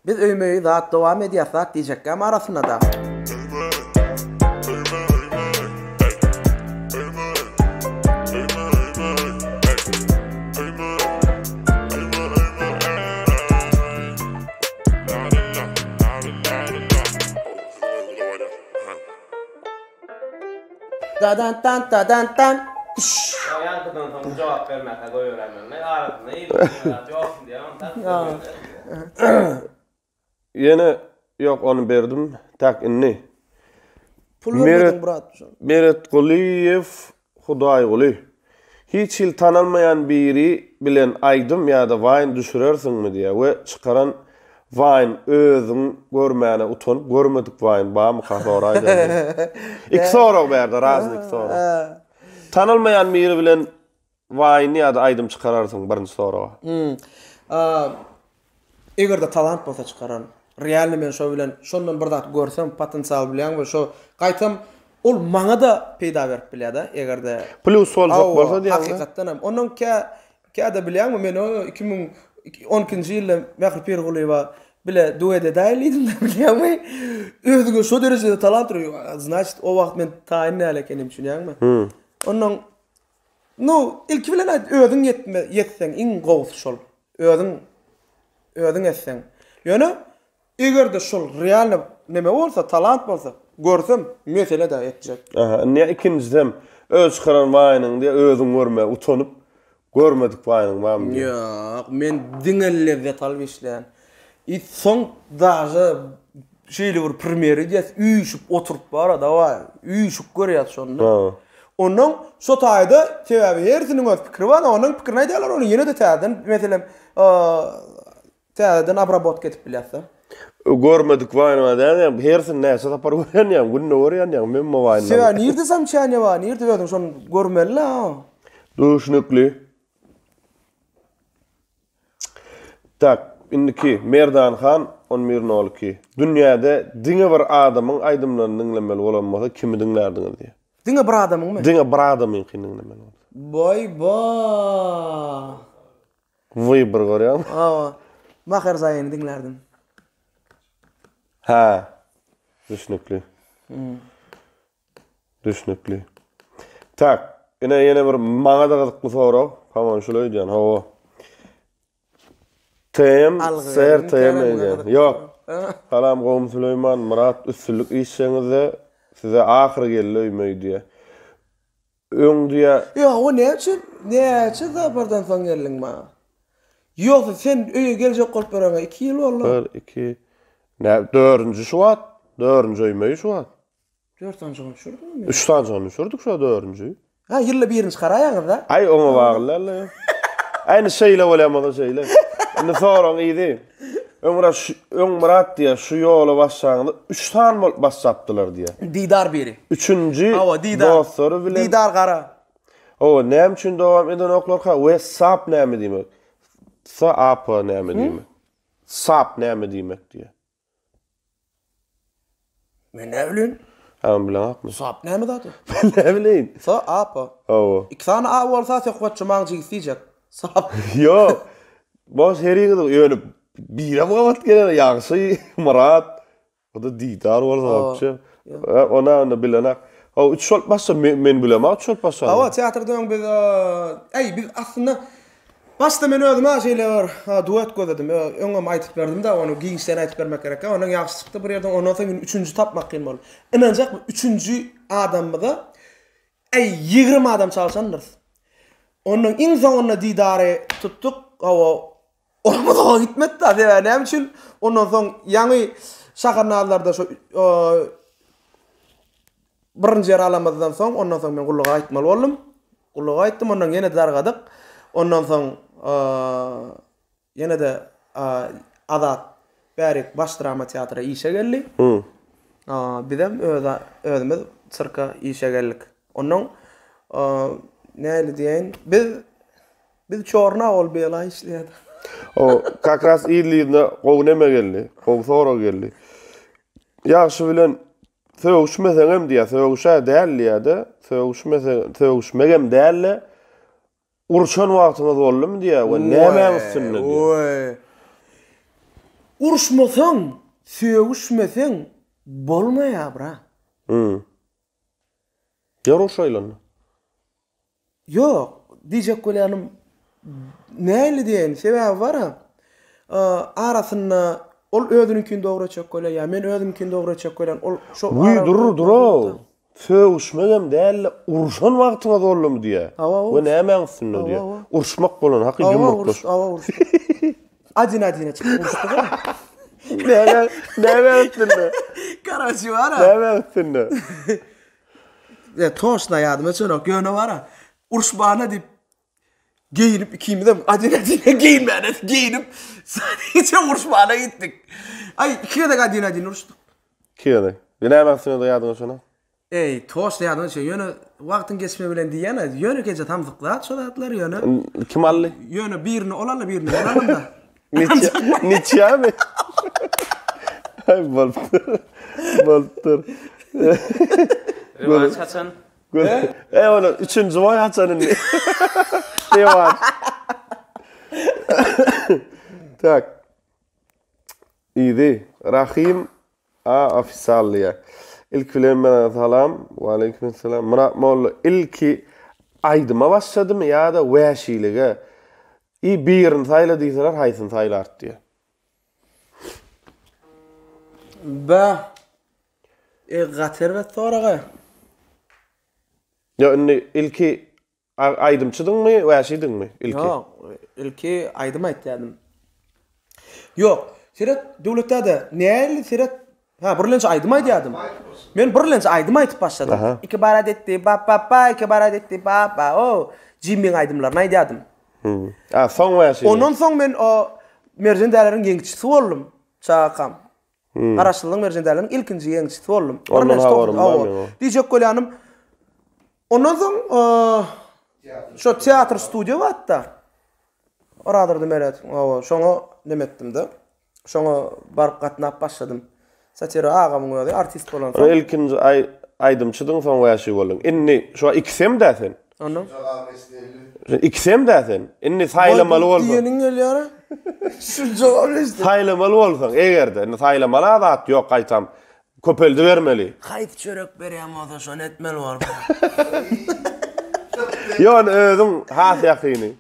Biz öýmeyi zat dowam edýärsak diýjekkä arasyna da. Dadan. Yankıdan sonra cevap vermekle koyuyorum ben. Arasında iyi bir cevapsın diye Yine yok onu berdim. Tak inni. Pul verdim brat. Meret Quliyev Hudaý Quly. Hiç il tanalmayan biri bilen aýdym ýa-da wayn düşürersiňmi diýe we çykaran wayn özüň görmäne utanyp görmedik wayn bamy kahraýdy. İki soraw berdi, razlyk soraw. Tanalmayan biri bilen wayn ýa-da aýdym çykararsyň birinji soraw. Eger de talant bolsa çykaran, realny men şo bilen şondan bir zat görsem potensial bilen we şo gaýtam ol maňa da peýda berip bilýär-de egerde plus soljak bolsa diýär. Hakykatdan hem onuň ka da bilýärmi men o 2012-nji ýylda Mähri Pirguly bile duede daýlydim da bilýärmi? Özüňe şo derejede talant ýok. Значит, o wagt men taýinli ekenim düşünýärmi? Onuň ilki bilen özüň yetseň iň gowsy şol. Özüň etseň. Ýöne eger de şol realny neme bolsa, talant bolsa, görsem mesele de etjek. Ne ikinciden öz çıkaran waýnyň diýe özüň görme, utanyp görmedik waýnyň barmy? Ýok, men diňelle talap işleýän. Soň daja şeýle bir primeri diýip üýüşüp oturup bara da var. Üýüşüp görýär şonda. Onuň şo taýda sebäbi hersiniň öz pikiri bar, onuň pikirini aýdýarlar, onu ýene de täzeden, meselem täzeden abrabot ketip bilýärse. Görmedik wayna da hersin näse tapar görýän, günne görýän, men wayna. Sewa nirde samçanya wa, nirde ödün şon görmeli la. Duşnukly. Tak, indiki Merdan Han on Mirnolki. Dünýäde diňe bir adamyň aýdymlaryny dinlemeli bolanmasa kimi dinlerdiňiz diýe. Diňe bir adamyň mı? Diňe bir adamyň dinlemeli. Boy ba. Vy bir görýän. Awa. Mahar zaýyny dinlerdim. Ha. Duşnukly. Duşnukly. Tak, ýene bir maňa da gyzykly sorak. Hamam şolay diýen. Hawa. Ser tayem. Yok. Salam Gowum Süleyman, Murat üstünlük işçiňizde size ahir gelýär diýe. Öňdüýe. Ýa, o näçe zabardan soň geldiň ma? Ýok, sen öýe geljek bolup beraňa 2 ýyl boldy. 1 2 4-nji şubat, 4-nji öýme şubat. 4-nji gün şurdyk. 3-nji gün şurdyk şu 4-nji. Ha, ýylla 1-nji garaýaňyz da. Ay, oňa baglylar. Aýny şeýle bolamady şeýle. Indi soraň idi. Öň Murat diýe şu ýola başlaňda 3 tan bolup başlapdylar diýe. Didar beri. 3-nji dostary bilen. Didar gara. O, näme üçin dowam eden oklarga WhatsApp näme diýmek? WhatsApp näme diýmek? Sap näme diýmek diýe. Men ne bileyim? Hem bilen hakmy. Sap näme da? Ne bileyim. Sap. O. 2 tane a bolsa söhbetçi maňjy gitjek. Sap. Yo. Boş heriňiz ýöne bire wagt gelen ýaşy Murat. O da Didar bolsa. Ona bilenak. O 3 şol bassa men bilemem 3 şol bassa. Awa teatrda biz biz aslında başta men özüm şeýle duet gözledim. Öňem aýtyp berdim da onu giňişden aýtyp bermek gerek. Onuň ýaşlykdy bir ýerden ondan soň 3-nji tapmak kyn boldy. Inanjak 3-nji adammy da 20 adam çalşandyr. Onuň iň soňuna Didary tuttuk. Awa ormada gitmedi da näme üçin ondan soň ýaňy şaharnalarda şu birinji yer alamazdan soň ondan soň men gulluga aýtmaly boldum. Gulluga aýtdym, ondan ýene dargadyk. Ondan soň ýene de Azat Berik baş drama teatra işe geldi. Bizem özümiz sırka işe geldik. Ondan näle diýen biz çorna ol bela işleýär. O kakras ýyllygyna gowneme geldi. Gowsora geldi. Ýaşy bilen söwüşmeseňem diýär, söwüşä däl ýa-da, söwüşmegem däl. Urşan wagtyňyz boldymy diýär, we näme üstünde diýär. Urşmasaň, söwüşmeseň bolmaýar bra. Ýaroşaýlan. Ýok, diýjek bolýanym näle diýen, sebäbi bar. Arasynda ol özünikin dogry çekýär, ýa men özümkin dogry çekýär. Ol şo dur. Söwüşmegem däl urşan wagtyňyz boldymy diýär. We näme üstünde diýär. Urşmak bolan haky ýumurtlaş. Adina çıkıp urşdy. Näme üstünde? Karaçy var. Näme üstünde? Toşna ýadyma çönök göne var. Urşbana diýip giyinip ikimizde adina giyinip sadece urşbana gittik. Ay ikide de adina urşduk. Kiyede. Näme üstünde ýadyňa şona? Toşna ýadyma çön ýöne wagtyň geçme bilen diýene ýöne gece tamzyklar şolatlar ýöne. Kim ally? Ýöne birini olanla birini olalım da. Niçe mi? Ay baltır. Revanş kaçan? Onu 3-nji boy açanın. Revanş. Tak. İdi. Rahim ofisialliya. İlk bilen salam. Wa aleykum salam. Murat Molla ilki aýdyma başladymy ýa-da wäşilige? Birin sayla diýseler haýsyn saýlar diýe. Gater we soraga. Ya ilki aýdymçydyňmy, wäşidiňmi ilki? Ýok, ilki aýdym aýtdym. Ýok, siret döwletde näli siret birlençe aýdym aýdym. Men birlençe aýdym aýtyp başladym. İki barat etdi, iki barat etdi, o jimin aýdymlaryny aýdym. Soň wäşi. Ondan soň men o merjen däleriň ýeňçisi boldum. Çaqam. Araşdırmalyň merjenleriniň ilkinji ýeňçisi boldum. Ondan habarym bar meň. Diýjek bolýanym. Ondan soň şo teatr studio watda. Oradyrdy melet. Şoňa demetdim-de. Şoňa baryp gatnap başladym. Satira agamyň öňünde artist bolan. Ilkinji aýdymçydyň soň wäşi bolan. Inni şo iksem däsen. Ondan. İksem däsen. Inni saýlamaly bolsa. Diýeniň gelýär. Şu jogap lesdi. Saýlamaly bolsaň, egerde saýlamaly zat ýok gaýtam. Köpeldi bermeli. Haýt çörek berýän bolsa şonu etmeli bar. Ýön özüň has ýakyny.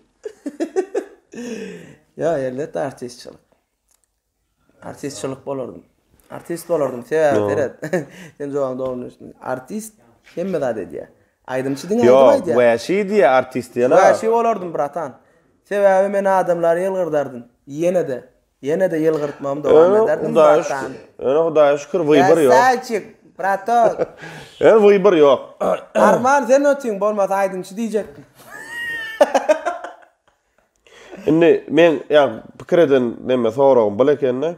Ya elbet artistçilik. Artistçilik bolardym. Artist bolardym. Sebäp sen jogaň dogruny. Artist hemme da dedi. Aýdymçydyň aýdyp Ýok, wäşi diýe artist ýa. Wäşi bolardym bratan. Sebäbi men adamlary ýylgyrdardyň. Ýene de ýylgyrtmam dowam ederdim bratan. Hudaýa şükür wybar ýok. Saçyk, bratan. Wybar ýok. Arman sen ötüň bolmasa aýdymçy diýjekdim. Inni men ýa pikir eden neme soragym bilekenne.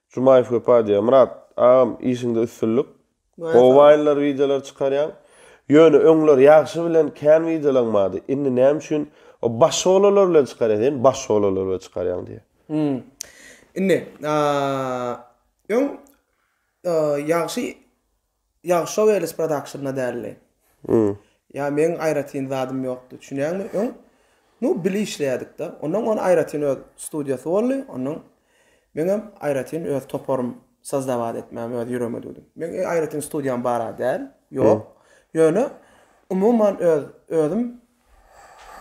Jumaýew köpadiýa Murat, ağam işinde üstünlük. Mobaýllar videolar çykarýan. Ýöne öňler ýaxşy bilen kän videolanmady. Inni näme üçin o başoğlalar bilen çykarýan, başoğlalar bilen çykarýan diýe. Inni ýöň ýaxşy Wales Production'a därli. Ya men aýratyn zadym ýokdy. Düşünýärmi? Ýöň nu bili işleýärdik-de. Ondan onu aýratyn öz studiýasy boldy. Ondan meňem aýratyn öz toparym sazdawat etmem, öz ýüremedi. Men aýratyn studiýam bara däl. Ýok. Ýöne umuman özüm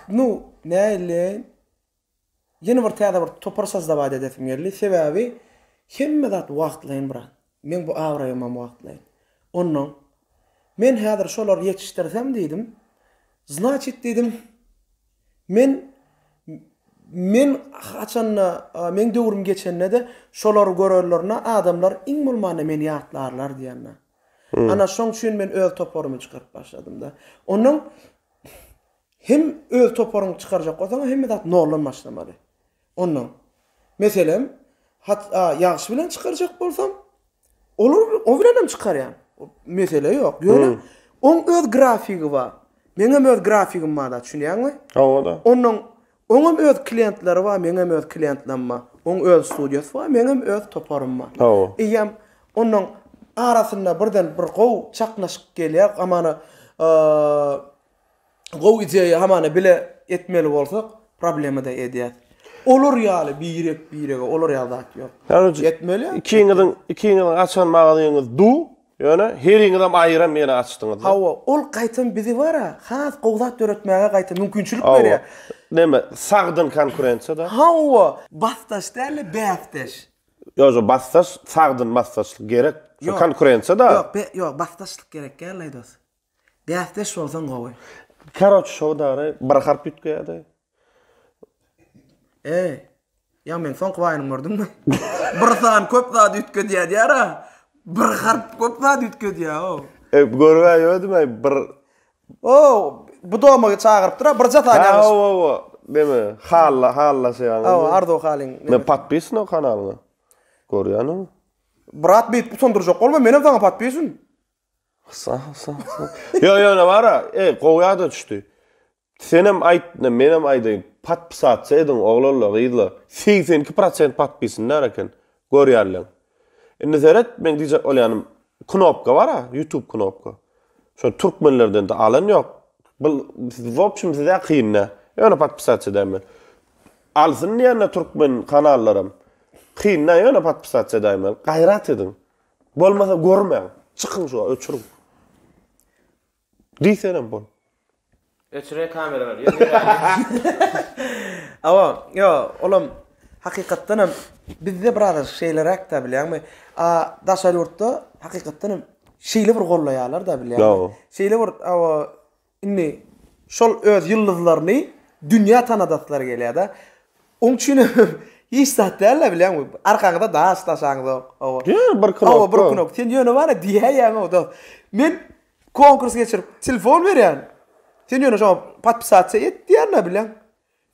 nu näle ýene bir täze bir topar sazdawat edepim geldi. Sebäbi hemme zat wagtlaýyn bira. Men bu awraýymam wagtlaýyn. Ondan men häzir şolar ýetişdirsem diýdim. Значит dedim men haçan men döwrüm geçenne de şolary görerlerine adamlar iň bolmany meni ýatlarlar diýenler. Ana şoň üçin men öz toparymy çykaryp başladym da. Onuň hem öz toparyny çykarjak bolsaň hem de norlan başlamady. Onuň meselem ýagşy bilen çykarjak bolsam olur o bilen hem çykarýan. Mesele ýok. Ýöne oň öz grafigi bar. Meňem öz grafigim bar da, düşünýärmi? Hawa. Oňam öz klientleri bar, meňem öz klientlerim bar. Oň öz studiýasy bar, meňem öz toparym bar. Eýem onuň arasynda birden bir gow çaknaşyp gelýär, amana gow ideýa hamana bile etmeli bolsak, problemi de edýär. Olur ýaly birek olur ýa zat ýok. Etmeli. Ikiňiň açan magazyňyz du, ýöne her ýeňizem aýyram meni açdyňyz. Hawa, ol gaýtym bizi bara, has gowzat öğretmäge gaýta mümkinçilik berýär. Neme, sagdyn konkurensiýa da. Hawa, bastaş däli bäfteş. Ýa-da bastaş, sagdyn bastaşlyk gerek. Şu konkurensiýa da. Ýok, bastaşlyk gerek gelýär dos. Bäfteş bolsaň gowy. Karoç şowdary bir harp ýetýärdi. Ya men soň gaýnyň gördümmi? Bir san köp zat ýetýär ýara. Bir harp köp zat ýetýär. Görwäýärdim bir bu domaga çağırıpdyra bir zat alýar. Deme, halla şeýan. Ardo halyň. Men patpisn o kanalyna. Görýäňmi? Brat bit butundurjak bolma, menem sana patpisn. Sağ. Yo, ne var ha? Goýa da düşdi. Senem aýtdy, menem aýdym. Patpisat edin oglanlar ýyla. 82% patpisn näraken görýärler. Indi zeret men diýjek bolýanym, knopka var ha, YouTube knopka. Şo türkmenlerden de alan ýok. Bu wopşym size kynna. Ýöne patpisat edämen. Alsyn ýene türkmen kanallarym. Kynna ýöne patpisat edämen. Gaýrat edin. Bolmasa görmeň. Çykyn şo, öçürün. Diýsenem bol. Öçüre kameralar. Yo, olam hakykatdan bizde birazar şeyler akta bilýärmi? Daşary ýurtda hakykatdan şeýle bir gollaýarlar da bilýärmi? Şeýle bir inni şol öz ýyldızlaryny dünýä tanadaslar gelýär da. Oň üçin hiç satdärler bilýärmi? Arkaňda daş taşaňyz. Bir knop. Sen ýöne bana diýýäň o. Men konkurs geçirip telefon berýän. Sen ýöne şo patpisat etdiýärler bilýän.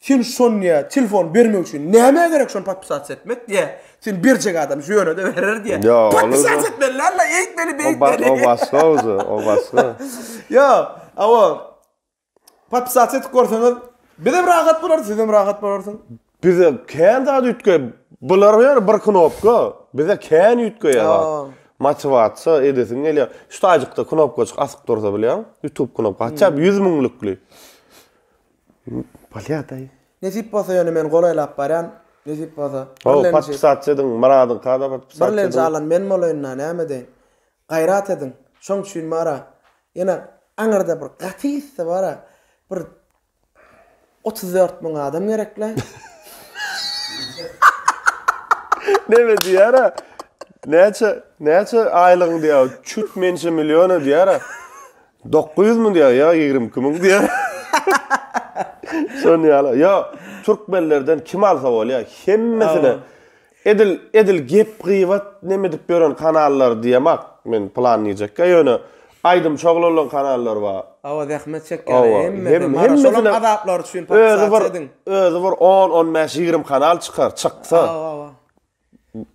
sen şonya telefon bermek üçün näme gerek şonu patpysat etmek diýe. Sen birjek adam şöne de berer diýe. Patpysat etmeli, Allah eýtmeli, beýtmeli. O başga ozy, o başga. Ya, awa patpysat etip görseňiz, bize rahat bolar, size rahat bolarsyň. Bize kän zat ütke, bular ýa bir knopka, bize kän ütke ýa. Motivasiýa edesiň gelýär. Şu tajykda knopka çyk asyk dursa bilýär. YouTube knopka açap 100 000'lykly. Balýatay. Nesip bolsa ýöne men golaýlap barýan, nesip bolsa. O patpysat edin, maradyň kada patpysat edin. Birlen alan men molayna näme deýin? Gaýrat edin. Şoň üçin mara. Ýene aňyrda bir gatysy bara. Bir 34 000 adam gerekli. Näme diýär? Näçe aýlygyň diýär? Çüt menşe milyona diýär. 900 000 diýär ýa 22 000 diýär. Şonu ýala. Ya türkmenlerden kim alsa bolýar? Hemmesine edil gep gyýbat näme dip beren kanallar diýemek men planlaýjak. Ýöne aýdym şoglanan kanallar bar. Awa zähmet çekýär. Hemmesine adaplar üçin patpysat edin. Özü bir 10-15-20 kanal çykar, çyksa. Awa.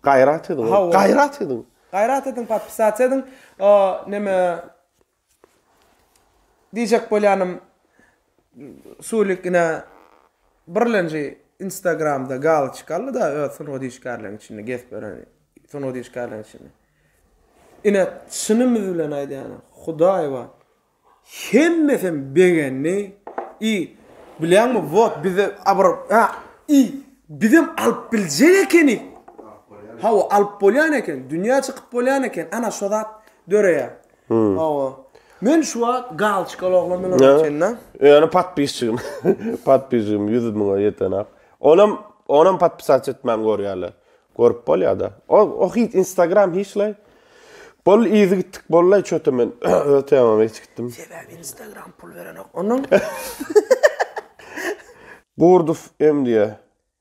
Gaýrat edin. Gaýrat edin. Gaýrat edin, patpysat edin. Näme diýjek bolýanym sulikine birlenji Instagramda gal çıkarlı da sonra dişkarların içinde gef beren sonra dişkarların içinde. Ine çınımız bilen aýdy ýa-ni. Hudaýwa hemmesem begenni bilýärmi wot bize bizim alyp biljek ekeni. Hawa alyp bolýan eken, dünýä çykyp bolýan eken, ana şo zat döreýär. Hawa men şu an gal çıkaloglar men öňçenna. Yani patpysçym. Patpysçym 100 000 ýetenak. Onam patpysat etmem görýärler. Görüp bolýar-da. O hit Instagram hiçlay. Bol izi gittik bollay çöte men. Ötemem ekitdim. Sebäbi Instagram pul berenok. Onuň Burduf emdiye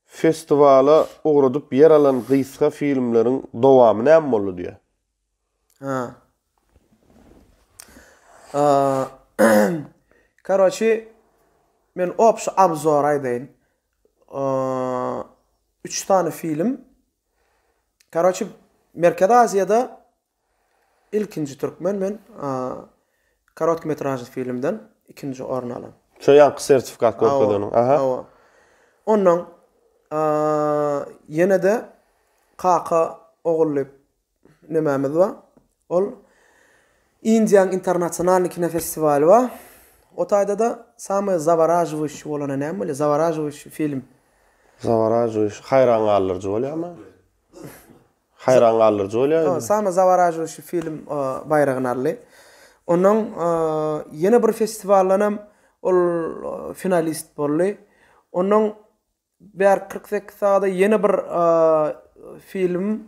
festivala uğradıp yer alan gysga filmlerin dowamy näme boldy diye. Ha. Короче, men opşy abzor aýdyn. 3 tane film. Короче, Merkez Asya'da ilkinci Türkmen men korotmetrajly filmden ikinci orun alan. Şo ýanky sertifikat görkezdiň. Aha. Onuň ýene de Kaka oğully nämämiz bar? Ol Indian Internationalny kino festivali bar. O taýda da samy Zavarajvyş bolana näme bolýar? Zavarajvyş film. Zavarajvyş hayran gallarjy bolýarmy? Hayran gallarjy bolýar. Samy Zavarajvyş film bayragyny aldy. Onuň ýene bir festivallanam ol finalist boldy. Onuň ber 48 saada ýene bir film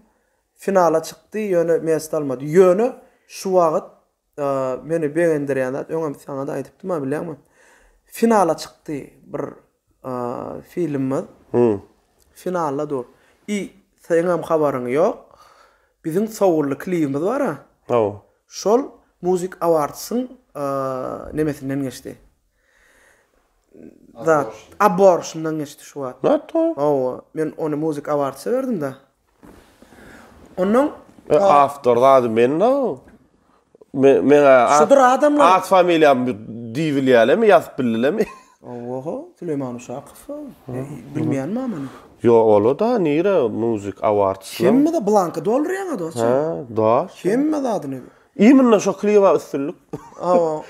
finala çykdy, ýöne mesut almady. Ýöne şu wagt meni beğendirýän öňem sana da aýdypdym, bilýärmi? Finala çykdy bir filmimiz. Finala dur. Seňem habaryň ýok. Bizim sowurly klipimiz bar ha. Şol Music Awardsyň nemesinden geçdi. Da abortiondan geçdi şu wagt. Men onu Music Awards'a berdim da. Onuň after men no. Men at familiýam diýilýärmi, ýazyp bilýärmi? Oho, Süleyman Uşakow. Bilmeýänmi meni? Yo, olo da nire Music Awards. Kimme de Blanka dollar ýa-da dost. Ha, da. Kimme de adyny? Iýminde şo klipa üstünlük. Awa.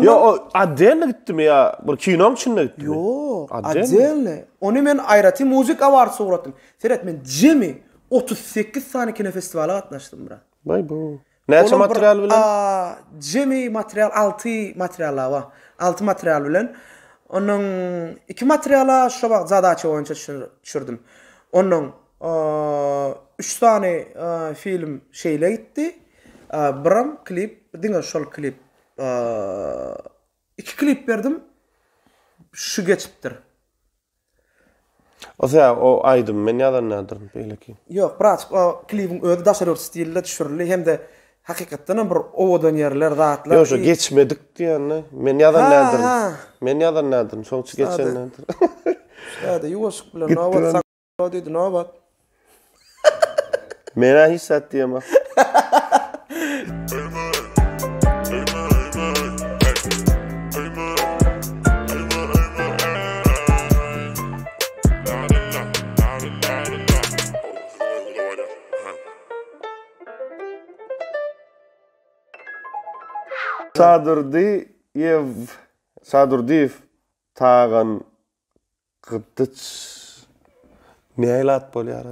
Yo, Adele gitdim ya. Bir kinoň içinde gitdim. Yo, Adele. Onu men aýraty Music Awards uğratdym. Seret men jemi 38 sany kino festivala gatnaşdym bura. Bay bu. Näçe material bilen? Jemi material 6 materiallar bar. 6 material bilen. Onuň 2 materiala şo wagt zadaça boýunça düşürdüm. Onuň 3 tane film şeýle gitdi. Biram klip, diňe şol klip 2 klip berdim. Şu geçipdir. O aýdym men ýadan nädirdim beýleki. Ýok, pratik o klipiň öňde daşarýar stilde düşürildi hem de hakykatdan bir owadan ýerler zatlar. Ýok, geçmedik diýende. Men ýadan nädirdim. Men ýadan nädirdim. Şoňçy geçen nädir. Hadi yuvaşık bilen nabat sakla dedi nabat. Mena hissat diyem. Sadurdiyev tağan qıddıç ne aylat bolýar?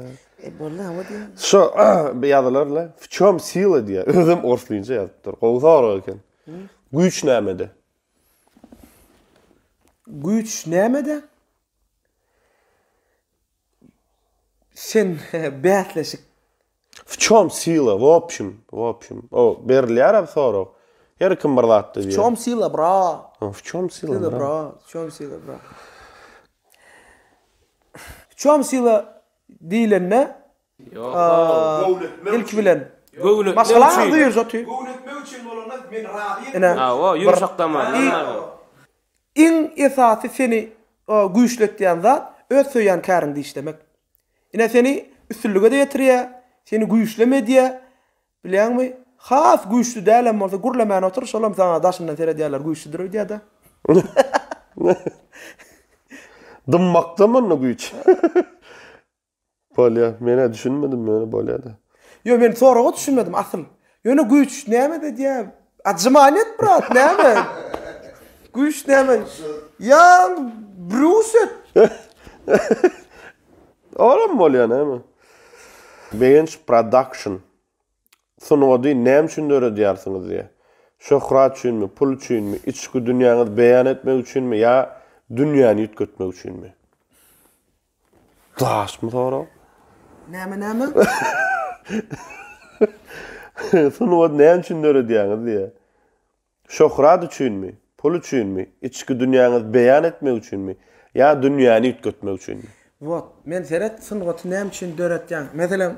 Bolla ama diye. Şu ýazylarla "В чём сила" diýär. Özüm orslynça ýazypdyr. Gowzar eken. Güýç nämede? Güýç nämede? Sen bätleşik. В чём сила? В общем. O berilýär sonra. Her kim birlatdy diýär. В чём сила, бра? В чём сила? Бра. В чём сила, бра? В чём сила diýilenne? İlk bilen. Gowlet. Masalan diýer zaty. Gowletmek üçin bolanda men radyýet. Ene. O ýumşaklama. İň esasy seni güýçletýän zat öz söýän kärinde işlemek. Ine seni üstünlüge de ýetirýär, seni güýçlemedýär. Bilýärmi? Has güýçlü dälen bolsa gurlamany otur, şolam sana daşyndan tere diýerler, güýçlüdir diýär da. Dymmakda mı güýç? Bolýar, mene düşünmedim mene bolýardy. Yo men soraga düşünmedim asıl. Ýöne güýç näme de diýär? Ajmanet brat, näme? Güýç näme? Ya Bruce. Olam bolýar näme? Bench production. Sonody näme üçin döre diýärsiňiz diýe. Şöhrat üçinmi, pul üçinmi, içki dünýäňizi beýan etmek üçinmi ýa dünýäni ýetgetmek üçinmi? Daşmy sonra? Näme? Sonody näme üçin döre diýärsiňiz diýe. Şöhrat üçinmi, pul üçinmi, içki dünýäňizi beýan etmek üçinmi ýa dünýäni ýetgetmek üçinmi? Wot, men seret sınıqatı näme üçin döretýän? Meselem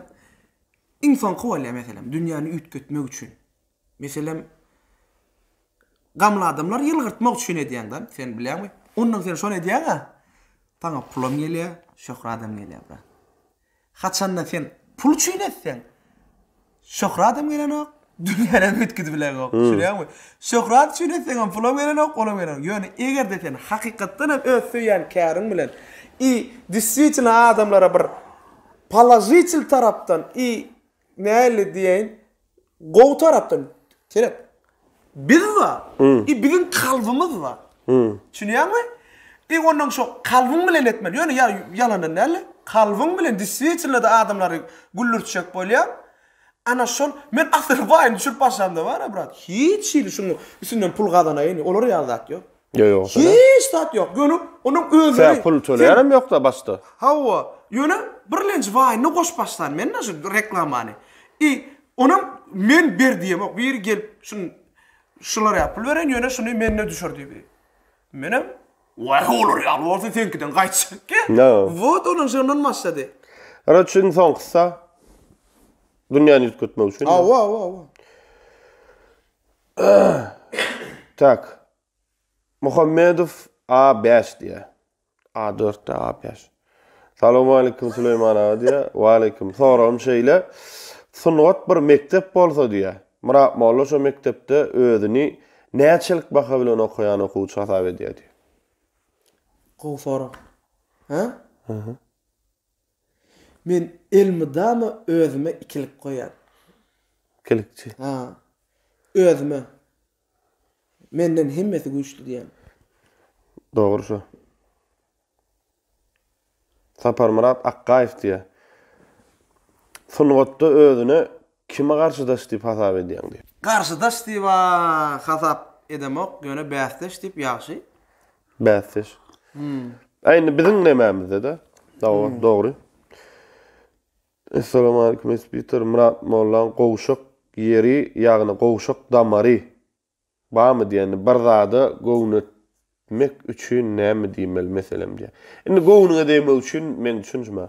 insan qowalya meselem dünýäni ütgetmek üçin. Meselem gamla adamlar ýylgyrtmak üçin edýäňdan, sen bilýärmi? Ondan sen şonu edýäň ha? Taňa pulum gelýär, şöhrat adam gelýär bra. Haçanda sen pul üçin etsen, şöhrat adam gelenok, dünýäni ütgidi bilen ok. Şurýarmy? Şöhrat üçin etsen, pulum gelenok, olam gelenok. Ýöne egerde sen hakykatdan hem öz söýän käriň bilen действительно adamlara bir pozitiv tarapdan näle diýen gow tarapdan kerek. Biz var. Bizim kalbimiz var. Düşünýärmi? Ondan şo kalbyň bilen etmeli. Ýöne ýalanda näle? Kalbyň bilen действительно da adamlary güllürtjek bolýar. Ana şol men asyl waýyn düşüp başlamda var brat. Hiç şeýle şunu üstünden pul gazanaýyn. Olar ýaldat ýok. Yok. Hiç tat yok. Gönü onun özleri. Sen pul töleýärem yok da başta. Hawa. Ýöne birlenç waýny goş başlan. Men näşe reklamany. Onun men ber diýem. Bir gel şular ýapyl beren ýöne şunu menne düşürdi bir. Menem why olur ýa? Bolsa senkiden gaýtsak ki. No. Wot onun şondan maşady. Raçyn soňsa dünýäni ýetgetmek üçin. Wa. Tak. Muhammedov A5 diye. A4'te A5. Salamu aleykum Süleyman ağa diye. Wa aleykum. Soram şeýle. Sunwat bir mektep bolsa diye. Murap molla şo mektepde özüni näçelik baha bilen okuyan okuwçy hasap edýär diye. Gow sora. Ha? Men elmidami özüme ikilik koýar. Kelikçi. Ha. Özüme. Menden hemmesi güýçli diýen. Dogry şo. Sapar Murat Akkaýew diýe. Sunwatda özüne kime garşydaş diýip hasap edýän diýe. Garşydaş diýip hasap edemek, ýöne bäsdeş diýip ýaşy. Bäsdeş. Aýny biziň nemämizde de. Dogry. Assalamu aleykum Esbiter Murat Mollan gowşak ýeri ýagny gowşak damary. Bamy diýeni bir zada gownetmek üçin näme diýmeli meselem diýär. Indi gownuňa demek üçin men düşünjme.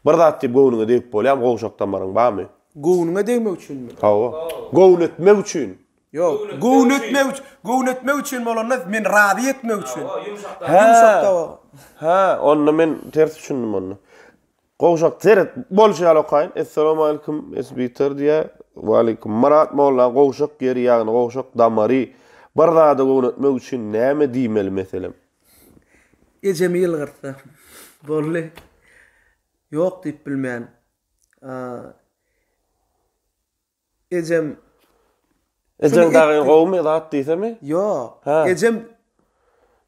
Bir zat diýip gownuňa diýip bolýam gowşak damaryň bamy? Gownuňa demek üçinmi? Hawa. Gownetmek üçin. Yok, gown etmek üçün bolanlar men razi etmek üçün. Ha. Ha, onu men ters düşündüm onu. Goşak teret bolşal okayn. Assalamu alaykum esbiter diye. Wa alaykum marat molla goşak geri ýagny goşak damary. Barda gown etmek üçün näme diýmeli meselem? Ejemi ýylgyrtdy. Bolly. Yok diýip bilmän. Ejem dagyn gowmy zat diýsemi? Yok. Ha. Ejem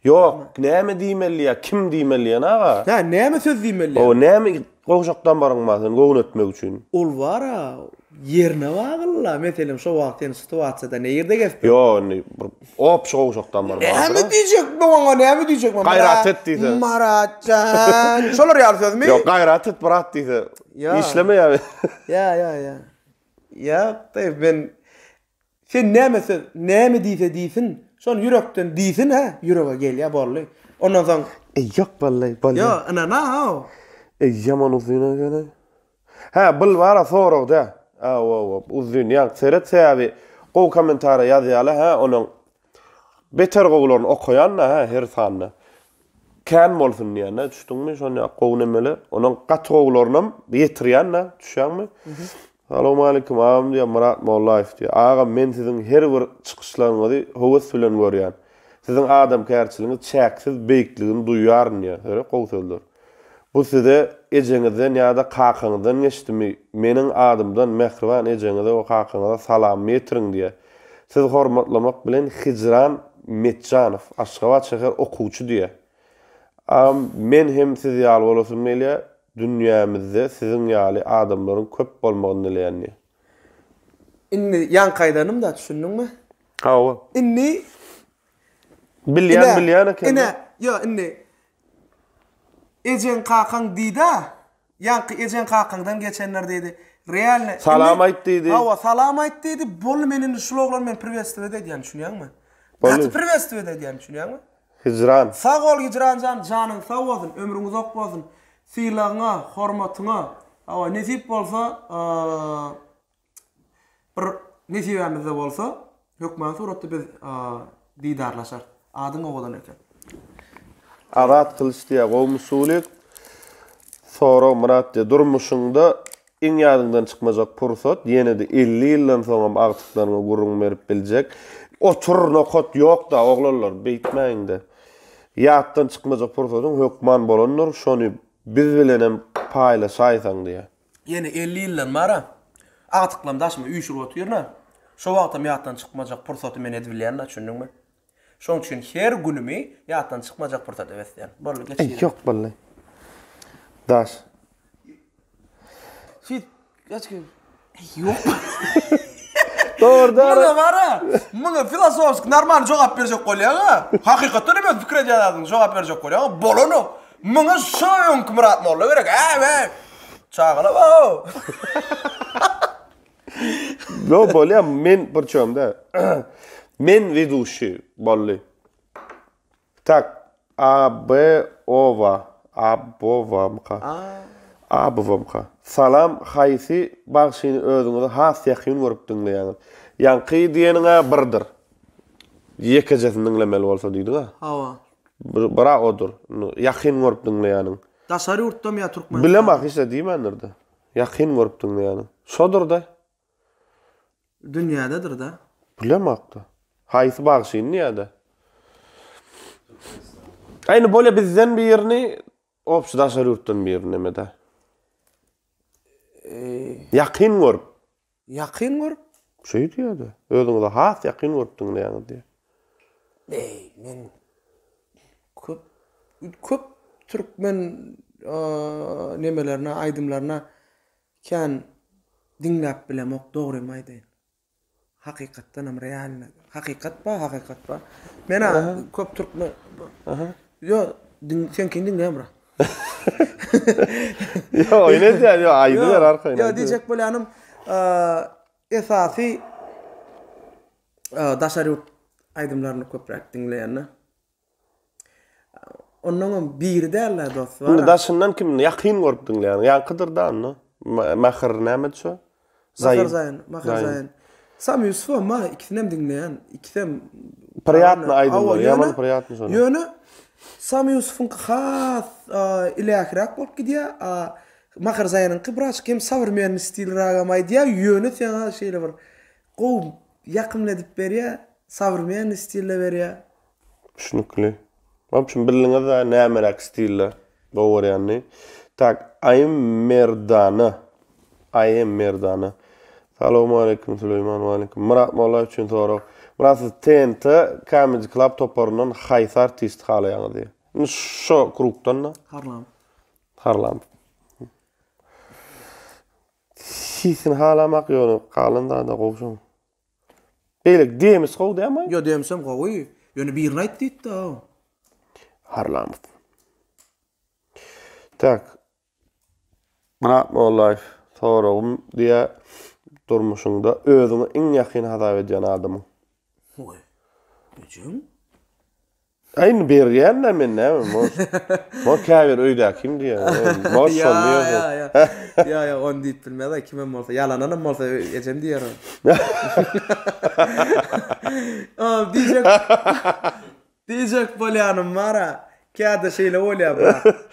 Yok, näme diýmeli ýa, kim diýmeli ýa naga? ha näme söz diýmeli? O näme goşakdan barňmasyn gown etmek üçin? Ol bara yerine bagılla. Meselem şu wagtyn situasiýada näde geçdi? Yo, op goşakdan barňmasyn. Näme diýjek boňa, näme diýjek men? Gayrat et diýdi. Maratcan. Şolar ýar sözmi? Yok, gayrat et bırak diýdi. Ya. İşleme ya. Ya. Ya, taýip ben sen näme diýsin? Şon yürekden diýsin ha, ýürege gel ya bolly. Ondan soň Yok vallahi. ya ana ha. Yaman uzun gene. Ha, bil bara sorag da. Uzun ýa seret säbi. Gow kommentara ýazýalar ha, onuň beter gowlaryny okaýan ha, her sanna. Kan bolsun diýende, düşdüňmi? Şonu gow nemeli, onuň gat gowlaryny ýetirýän, düşýärmi? Assalamu alaykum ağam diye Murat Mollayev diye. Ağam men sizin her bir çıkışlarınızı howes bilen görýän. Sizin adam kärçiligiňiz çäksiz beýikligini duýýaryn diye. Öyle gow söýler. Bu size ejeňizden ýa-da kakyňyzdan geçdimi? Meniň adamdan mehriban ejeňize o kakyňyza salam ýetirin diye. Siz hormatlamak bilen Hicran Metjanow, Aşgabat şäher okuwçy diye. Men hem siz ýaly bolasyn meýle dünýämizde sizin ýaly adamlaryň köp bolmagyny dileýänni. Inni ýan gaýdanym da düşündiňmi? Hawa. Inni bilýän eken. Inni ejen kakan diýdi. Ýanky ejen kakandan geçenler diýdi. Real Salam aýt diýdi. Hawa salam aýt diýdi. Bol meniň şuloglar men priветствие diýen düşünýärmi? Bol. Nasıl priветствие diýen düşünýärmi? Hicran. Sag ol Hicranjan, janyň sag bolsun, ömrüň uzak bolsun. Sylagyňa, hormatyňa, hawa nesip bolsa, bir nesibämizde bolsa, hökmän suratda biz diýdarlaşar. Adyň owadan eken. Arat kılıç diye gowmusulik sonra Murat diye durmuşunda in ýadyňdan çykmajak pursat ýene-de 50 ýyldan soňam agtyklaryňa gurrun berip biljek. Otur nokot ýok da oglanlar beýtmäňde. Ýatdan çykmajak pursatyň hökman bolanlar şonu biz bilenem paýlaşaýsaň diye. Ýene 50 ýyldan mara agtyklam daşmy üýşürip oturýarna. Şo wagtym ýatdan çykmajak pursaty men edilýärna, düşündiňmi? Şoň üçin her günümi ýatdan çykmajak pursat edýän. Bolly geçýär. Yok vallahi. Daş. Şit, geçkin. Yok. Doğru. Burada mara. Muňa filosofik normal jogap berjek bolýar. Hakykatda näme pikir edýärdiň jogap berjek bolýar. Bolany. Muňa şoň Murat Molla berek. Çağıla bo. Yo bolýar men bir çömde. Men veduşy bolly. Tak Abovamka. Salam haýsy bagşyny özüňize has ýakyn görüp dinleýäňiz. Ýanky diýeniňe birdir. Ýekejesiň dinlemeli bolsa diýdi-ha. Hawa. Bira odur. Ýakyn görüp dinleýäniň. Daşary urtdam ýa Türkmen. Bilemek ise diýmendirdi. Ýakyn görüp dinleýäniň. Şodur da. Dünýädedir da. Bilemekdi. Haýsy bagşyny ýa-da. Aýny bolýa bizden bir ýerini opşy daşary urtdan bir ýerine mede. Ýakyn görüp. Ýakyn görüp? Şey diýdi. Özüňize has ýakyn görüp dinleýäňiz diýe. Men köp Türkmen nemelerine, aydımlarına kan dinläp bilemok dogry aýdyn. Hakykatdan hem real. Hakykat ba. Mena köp Türkmen. Yo, sen kim dinlämra? Yo, öyle diýär, yo, aýdylar arkaýyn. Yo, diýjek bolýanym, esasy daşary aýdymlaryny köprek dinleýänler. Ondan biri däller dost var. Daşyndan kim ýakyn görüp dinleýär? Ýankydyr da onu. Mahir näme şu? Mahir Zayn. Sam Yusuf ama ikisinem dinleyen, ikisem Priятно aydın, yaman priятно sonra. Yönü Sam Yusuf'un has ile ahirak bolup gidiyor. Mahar Zayan'ın kıbraç kim savrmeyen stil ragamay diye yönü sana şeyle var. Qov yakın edip beriyor, savrmeyen stille veriyor. Şunukli. Vapşın bildiğiniz da ne merak stille. Doğru yani. Tak, ayım merdana. Selamun aleyküm Süleyman aleyküm. Murat Molla üçün soru. Murat TNT Comedy Club toparının haysa artist halayanı diye. Şu kruktan ne? Harlam. Sisin halamak yolu kalında da qovşun. Beylik diyemiz qov diyemay? Yo diyemsem qovuy. Yönü bir night deyip de o. Harlam. Tak. Murat Molla sorum diye durmuşunda özüňe iň ýakyn hadap edýän adamyň. Oy. Bejim? Aýny berýän men näme? Mo käbir öýdä kim diýär? Mo şondy. Ya, on diýip bilmedi. Kimem bolsa, yalananam bolsa ejem diýär. Diyecek bolýanym mara. Käde şeýle bolýar.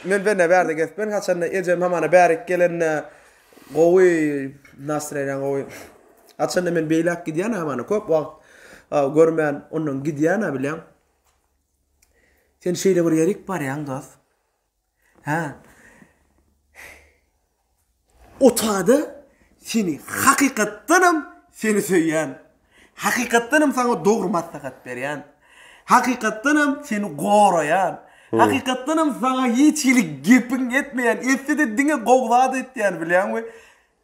Men bene berdi gespen haçan ejem hamana berik gelenne gowy nasreýan gowy. Haçan men beýlak gidýän hamana köp wagt görmän onuň gidýän bilýän. Sen şeýle bir ýerik barýaň dost. Ha. Otada seni hakykatdanam seni söýýän. Hakykatdanam saňa dogry maslahat berýän. Hakykatdanam seni goraýan. Hakykatdanam saňa hiçlik gepin etmeýän, esde diňe gowlady etýän bilýänmi?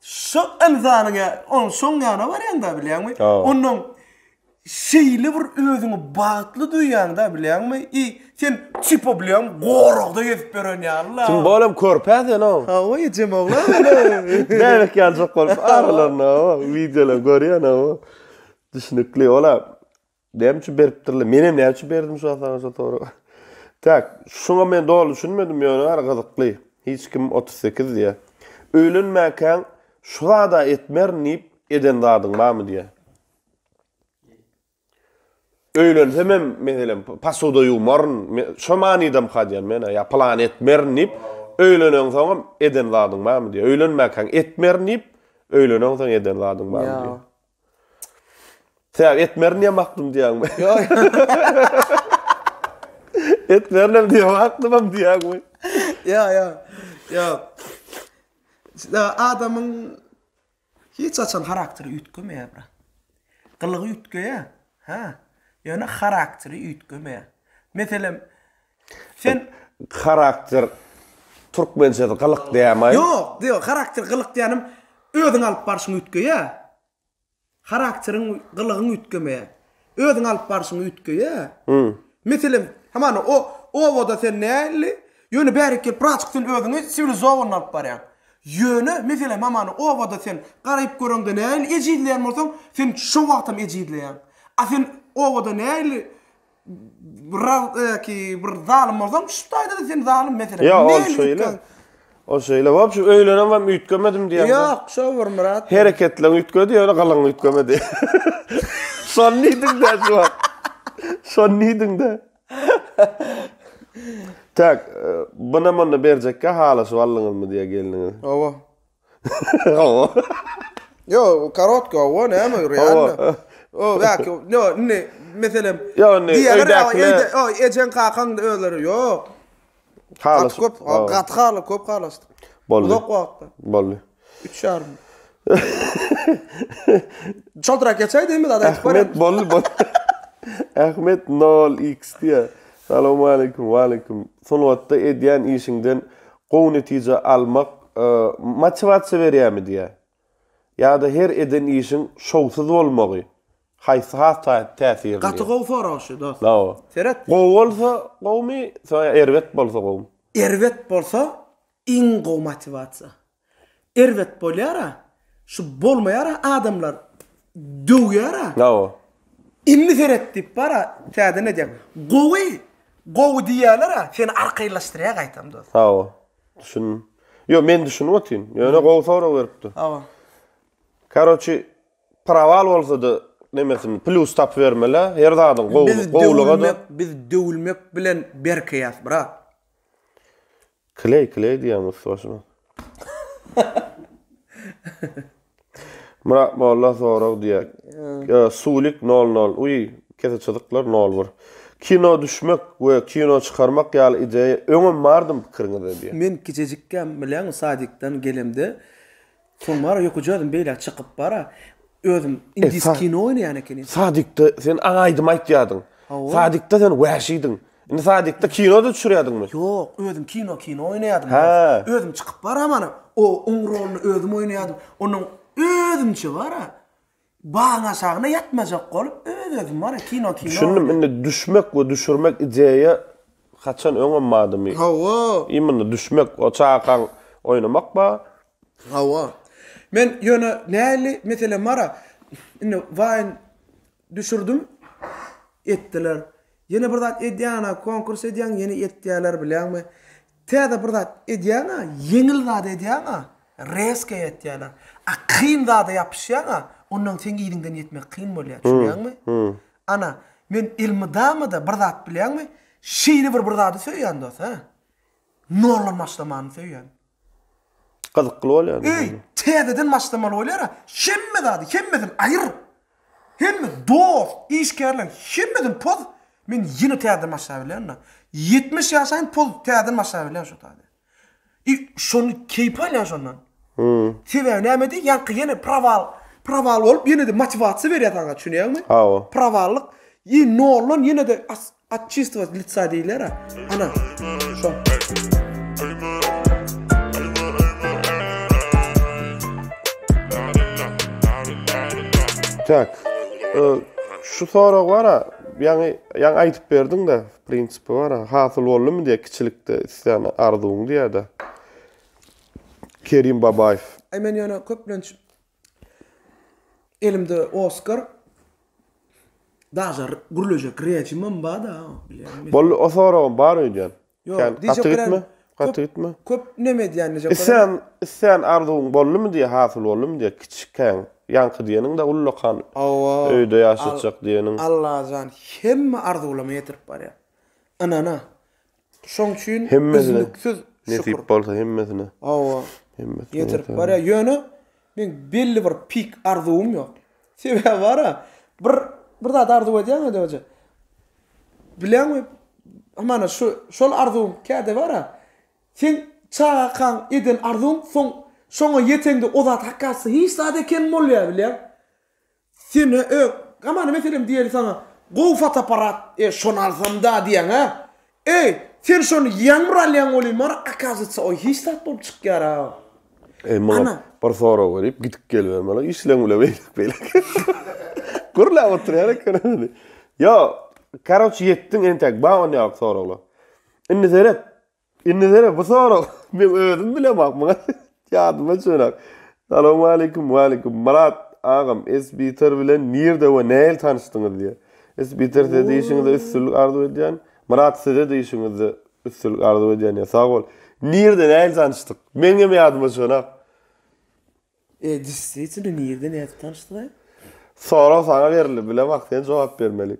Şu insanyňa, onuň soňňana barýanda bilýänmi? Onuň şeýle bir özüňi bagtly duýýan da bilýänmi? Sen çipo bilýän, goragda gezip beren ýaly. Kim bolam körpäsen o? Ha, o ýejem oglan. Näme geljek bolup aralarna o, videolar görýän o. Düşünükli ola. Demçi beripdirler. Menem näçe berdim şu asaňa tory. Tak, şuna men dolu düşünmedim ýöne argazykly. Hiç kim 38 diýe. Öýlenmäken şurada etmernip eden dadyň barmy diýe. Öýlensem meselem pasoda ýumaryn şomanydam hadýan men ya plan etmernip öýlenen soňam eden dadyň barmy diýe. Öýlenmäken etmernip öýlenen soň eden dadyň barmy diýe. Sen etmernip maktym diýäňmi? Ýok. Etmernip diýäňmi diýäňmi? Ya. Adamın hiç açan karakteri ütkömeýär bra. Gylygy ütköýär. Ha. Ýöne karakteri ütkömeýär. Meselem sen karakter Türkmençede gylyk diýämi? Ýok, karakter gylyk diýenim özüň alyp barşyň ütköýär. Karakteriň gylygyň ütkömeýär. Özüň alyp barşyň ütköýär. Meselem hamana o wada sen näli? Ýöne bärik pratik sen özüňi sivilizasyony alyp barýan. Ýöne meselem hamana o wada sen garyp görüňde näli ejidleýän bolsaň, sen şu wagtym ejidleýän. Sen o wada näli bir zalim bolsaň, şu taýda sen zalim meselem. Ya o şeýle. Wapşy öýlenen we ütkemedim diýär. Ýok, şo bir Murat. Hereketleň ütkedi, ýöne galan ütkemedi. Sonniýdiň-de şu. Sonniýdiň-de. Tak, bana mana berjekkä hala suallyňyzmy diýe geldiňiz. Owa. Yo, karotka owa näme ýürýän? O, belki, ne, meselem, diýerler, ejen kakan öýleri, ýok. Halas. Köp halasdy. Boldy. Uzak wagtda. Boldy. 3 ýarym. Çoldurak geçeydi mi da Ahmet boldy. Ahmet 0x diýe. Selamun aleyküm ve aleyküm. Sonwatda edýän işiňden gowy netije almak motivasiýa berýärmi diýe. Ýa-da her eden işiň şowsuz bolmagy. Haýsy täsir. Gaty gowy soraşy dost. No. Seret. Gowy bolsa, gowmy, erwet bolsa gowmy. Erwet bolsa, iň gowy motivasiýa. Erwet bolýara, şu bolmaýara adamlar döwýara. No. Inni seret diýip bara, täze ne diýem? Gowy diýerler, seni arkaýlaşdyrýa gaýtam dost. Ha. Men düşünüp otyn. Ýöne gowy sorak beripdi. Ha. Karoçy praval bolsa da nemesin plus tap vermeli. Her zadyň gowluga da biz döwülmek bilen berkeyas bra. Kley diýemiz soşma. Murat Molla sorag diýek. Sulik 00. Uy, kese çocuklar 0. Kino düşmek we kino çıkarmak ýaly ideýa öňem bardym pikiriňizde diýe. Men keçejikken bilen sadikdan gelemde soňmara ýokujadym beýle çykyp bara özüm indis kino oýnaýan eken. Sadikde sen aýdym aýtýadyň. Sadikde sen wäşidiň. Indi sadikde kino da düşürýädiňmi? Ýok, özüm kino oýnaýadym. Ha. Özüm çykyp bara mana o rolny özüm oýnaýadym. Onuň özümçe bara baňa sagna ýatmajak bolup özüm bara kino. Düşündüm, indi düşmek we düşürmek ideýa haçan öňem madymy. Hawa. Imini düşmek, o çaqan oynamak ba. Hawa. Men ýöne näli mesele mara indi vayn düşürdüm etdiler. Yine bir zat edýäna konkurs edýän yeni etdiýärler bilenmi? Täze bir zat edýäna, yeňil zat edýäna, reske etýäna. Kyn zat ýapyşýaňa, onuň sen giýdiňden ýetmek kyn bolýar, düşünýärmi? Ana, men ilmidama da bir zat bilenmi? Şeýle bir zaty söýýän dost, ha? Norlan maşlamany söýýän. Gyzykly bolýar. Täzeden maşlamaly bolýar. Hemme zady, hemmeden aýyr. Hemme dost, işgärler, hemmeden poz. Men ýene täzeden maşlama bilen. 70 ýaşaň poz täzeden maşlama bilen şu taýda. Şonu keýpalýan şondan. Sebäbi näme diýen? Ýanky ýene praval bolup ýene de motivasiýa berýär taňa, düşünýärmi? Hawa. Pravallyk norlan ýene de atçistva litsa diýler. Ana, şo. Tak. Şu sorag bara, ýani aýtyp berdiň de, prinsipi bara, hasyl boldymy diýe kiçilikde isýany arzuň diýär-de. Kerim Babaýew. Men ýöne köplenç elimde Oscar dajar gurulacak reajimim bada bilen. Bol o sorag bar öýdän. Ýok, Gitme. Köp neme diýän Sen arzuň boldymy diýe, hasyl boldymy diýe kiçikkäň ýanky diýeniň de ullakan öýde ýaşaçak diýeniň. Allah jan hemme arzulama ýetirip barýar. Ana. Şoň üçin üzlüksiz netip bolsa hemmesine. Hemmesine ýetirip barýar. Ýöne men belli bir pik arzum ýok. Sebäbi bara bir zat arzu edýän de hoja. Bilenmi? Amana şol arzum käde bara. Sen çaqan eden arzum soňa ýeteňde o zat hakkasy hiç zat eken bolýar bilen. Sen amana meselem diýeli sana gow fotoaparat şonu alsam da diýen ha. Sen şonu ýaňmyralýan bolýar, akazatsa o hiç zat bolup çykýar ha. Mana bir sorag berip gidip gelbermeli. İşleň bile beýlik. Gurla oturýar eken. Yo, karoçy ýetdiň entek baňa ýok soraglar. Inni zeret bu sorag men özüm bile bakmaň. Ýadyma çörak. Assalamu alaykum wa alaykum. Murat agam SBiter bilen nirde we näil tanışdyňyz diýe. SBiter diýişiňizde üstünlik arzu edýän. Murat size diýişiňizde üstünlik arzu edýän ýa sag bol. Nirde näil tanışdyk. Meňe ýadyma çörak. Disseýçi nirde näil tanışdyk? Sorag sana berilip bile bak sen jogap bermeli.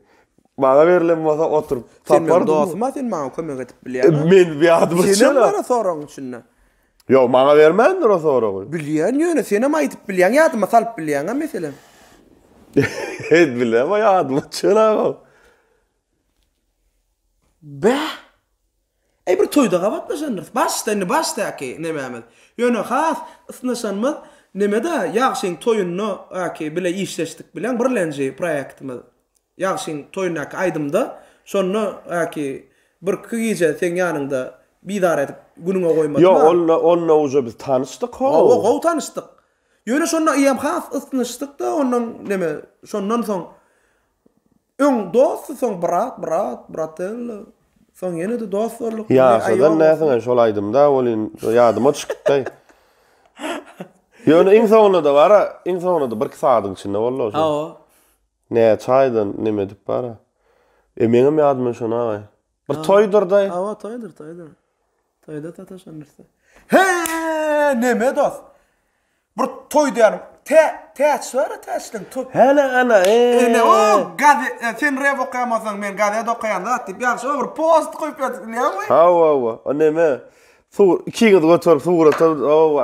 Bana verilen bolsa oturup tapardyň. Dostuma sen maňa kömek edip bilýärmi? Men ýadyma çörak. Sen bana soraň üçin. Yo, maňa bermendir o soragy. Bilýän ýöne seni aýtyp bilýän, ýadyma salyp bilýän ha meselem. Bilýän, ýadyma çörak. Bir toýda gawatlaşandyr. Başda ki nemäme. Ýöne has ysnaşanmaz. Nemede ýagşyň toýuny bile işleşdik bilen birlenji proýektimiz. Ýagşyň toýunak aýdymda şonu bir kýje sen ýanynda bidar edip günüňe goýmadyň. Yo, onunla uja biz tanışdyk ho. O tanışdyk. Ýöne şonu ýam has ysnaşdyk da onuň neme şondan soň öň dost soň bratel soň ýene de dost bolýar. Ya, şodan näsiň şol aýdymda bolyn ýadyma çykdy. Ýöne iň soňunda da bir saýdyň içinde bolýar. Ha. Ne çaýdan neme dip bara. Meňem ýadyma şona aý. Bir toýdurda. Ha, toýdur. Toýda tataşandyrsy. Neme dost? Bir toýda ýanym. Täç var, täçden top. ana. Ne o gazet sen rev okuyamazsan men gazet okuyanda atip yaxşı bir post koyup yatırlayam. Ha. O neme? İki götür suğra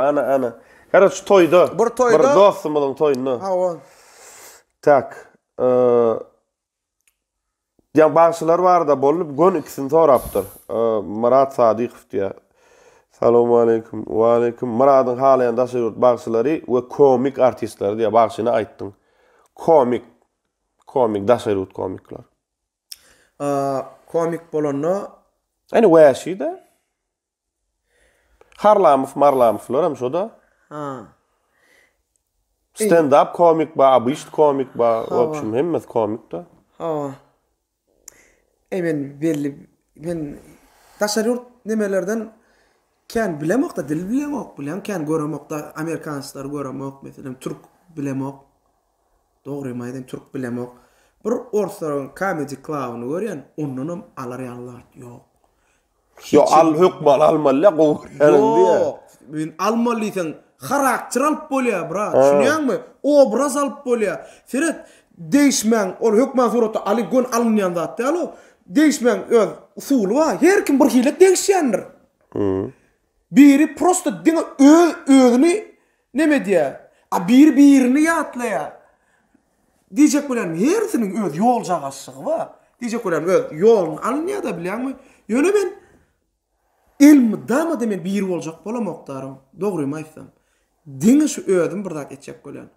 ana. Karaç toyda. Bir toyda. Bir dostumuzun toyunu. Ha o. Tak. Ya bağışlar var da bolup gon ikisini soraptır. Murat Sadiqov diye. Assalamu alaykum. Wa alaykum. Murat'ın halayan daşırut bağışları ve komik artistler diye bağışını ayttın. Komik daşırut komikler. Komik bolanna. Hani wäşi de? Marlamov hem şoda. Ha. Stand up komik ba, abist komik ba, opşum hemmet komik da. Ha. Ben tasarruf nemelerden kan bilemek da dil bilemek bilen kan göremek da Amerikanslar göremek mesela Türk bilemek. Doğru maydan Türk bilemek. Bir ortadan comedy clown görýän onunam alar ýanlar yok. Yo al hukmal almaly gowran diye. Yok. Men almalysan karakter alıp bolýar brat. Şuňaňmy? Obraz alıp bolýar. Ferhat değişmen ol hukman suratda ali gon alınýan zat alo. Değişmen öz usuly var. Her kim bir hilek değişýändir. Biri prosta diňe özüni neme diýär? A birini ýatlaýar. Diyecek bolan hersiniň öz ýol jagaşygy var. Diyecek bolan öz ýoluny alınýar da bilýärmi? Ýöne men ilmi dama demen bir boljak bolamokdarym. Dogrymy aýtsam. Diňe şu özüm bir zat etjek bolan.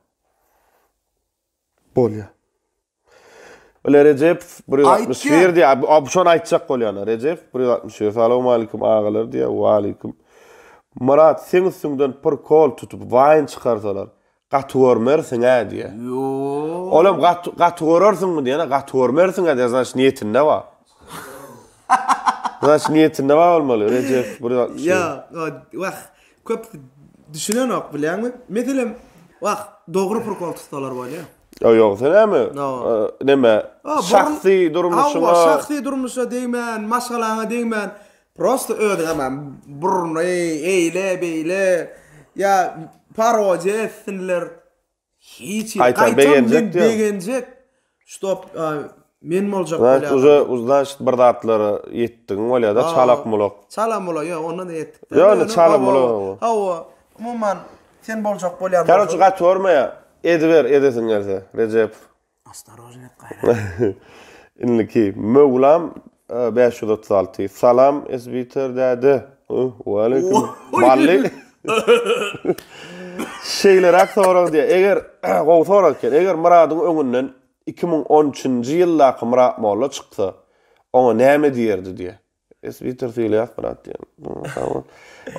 Bolýar. Öyle Recep 161 diye opsiyon aytacak bolýar. Recep 161. Assalamu alaykum ağalar diye. Wa alaykum. Murat sen üstünden bir kol tutup wine çıkarsalar. Gatwormersin ha diye. Yo. Oğlum gatworersin mı diye? Gatwormersin ha diye. Zaş niyetin ne var? Zaş niyetin ne var olmalı Recep 161. Ya, wah, köp düşünen ok bilýärmi? Meselem, wah, dogry bir kol tutsalar bolýar. Yok sen mi? Neme? Şahsi durmuşuna. Şahsi durmuşa deýmen, maşgalaňa deýmen. Prosta ödün hemen burnu eyle beyle ya parodiya etsinler. Hiç beğenecek. Stop men boljak bolýar. Uzdaş bir zatları yetdiň bolýar da çalak molok. Çalak molok ya ondan da yetdik. Ya çalak molok. Ha umuman sen boljak bolýar. Karaçy gatwormaya edesin gelse Recep. Astarojnet gaýra. Inliki Mevlam 536. Salam esbiter dädi. Wa alaykum. Balli. Şeyler aksorak diye. Eger gowsorak eger Muradyň öňünden 2013-nji ýyldaky Murat molla çyksa, ona näme diýerdi diye. Esbiter söýleýär Murat diýen. Tamam.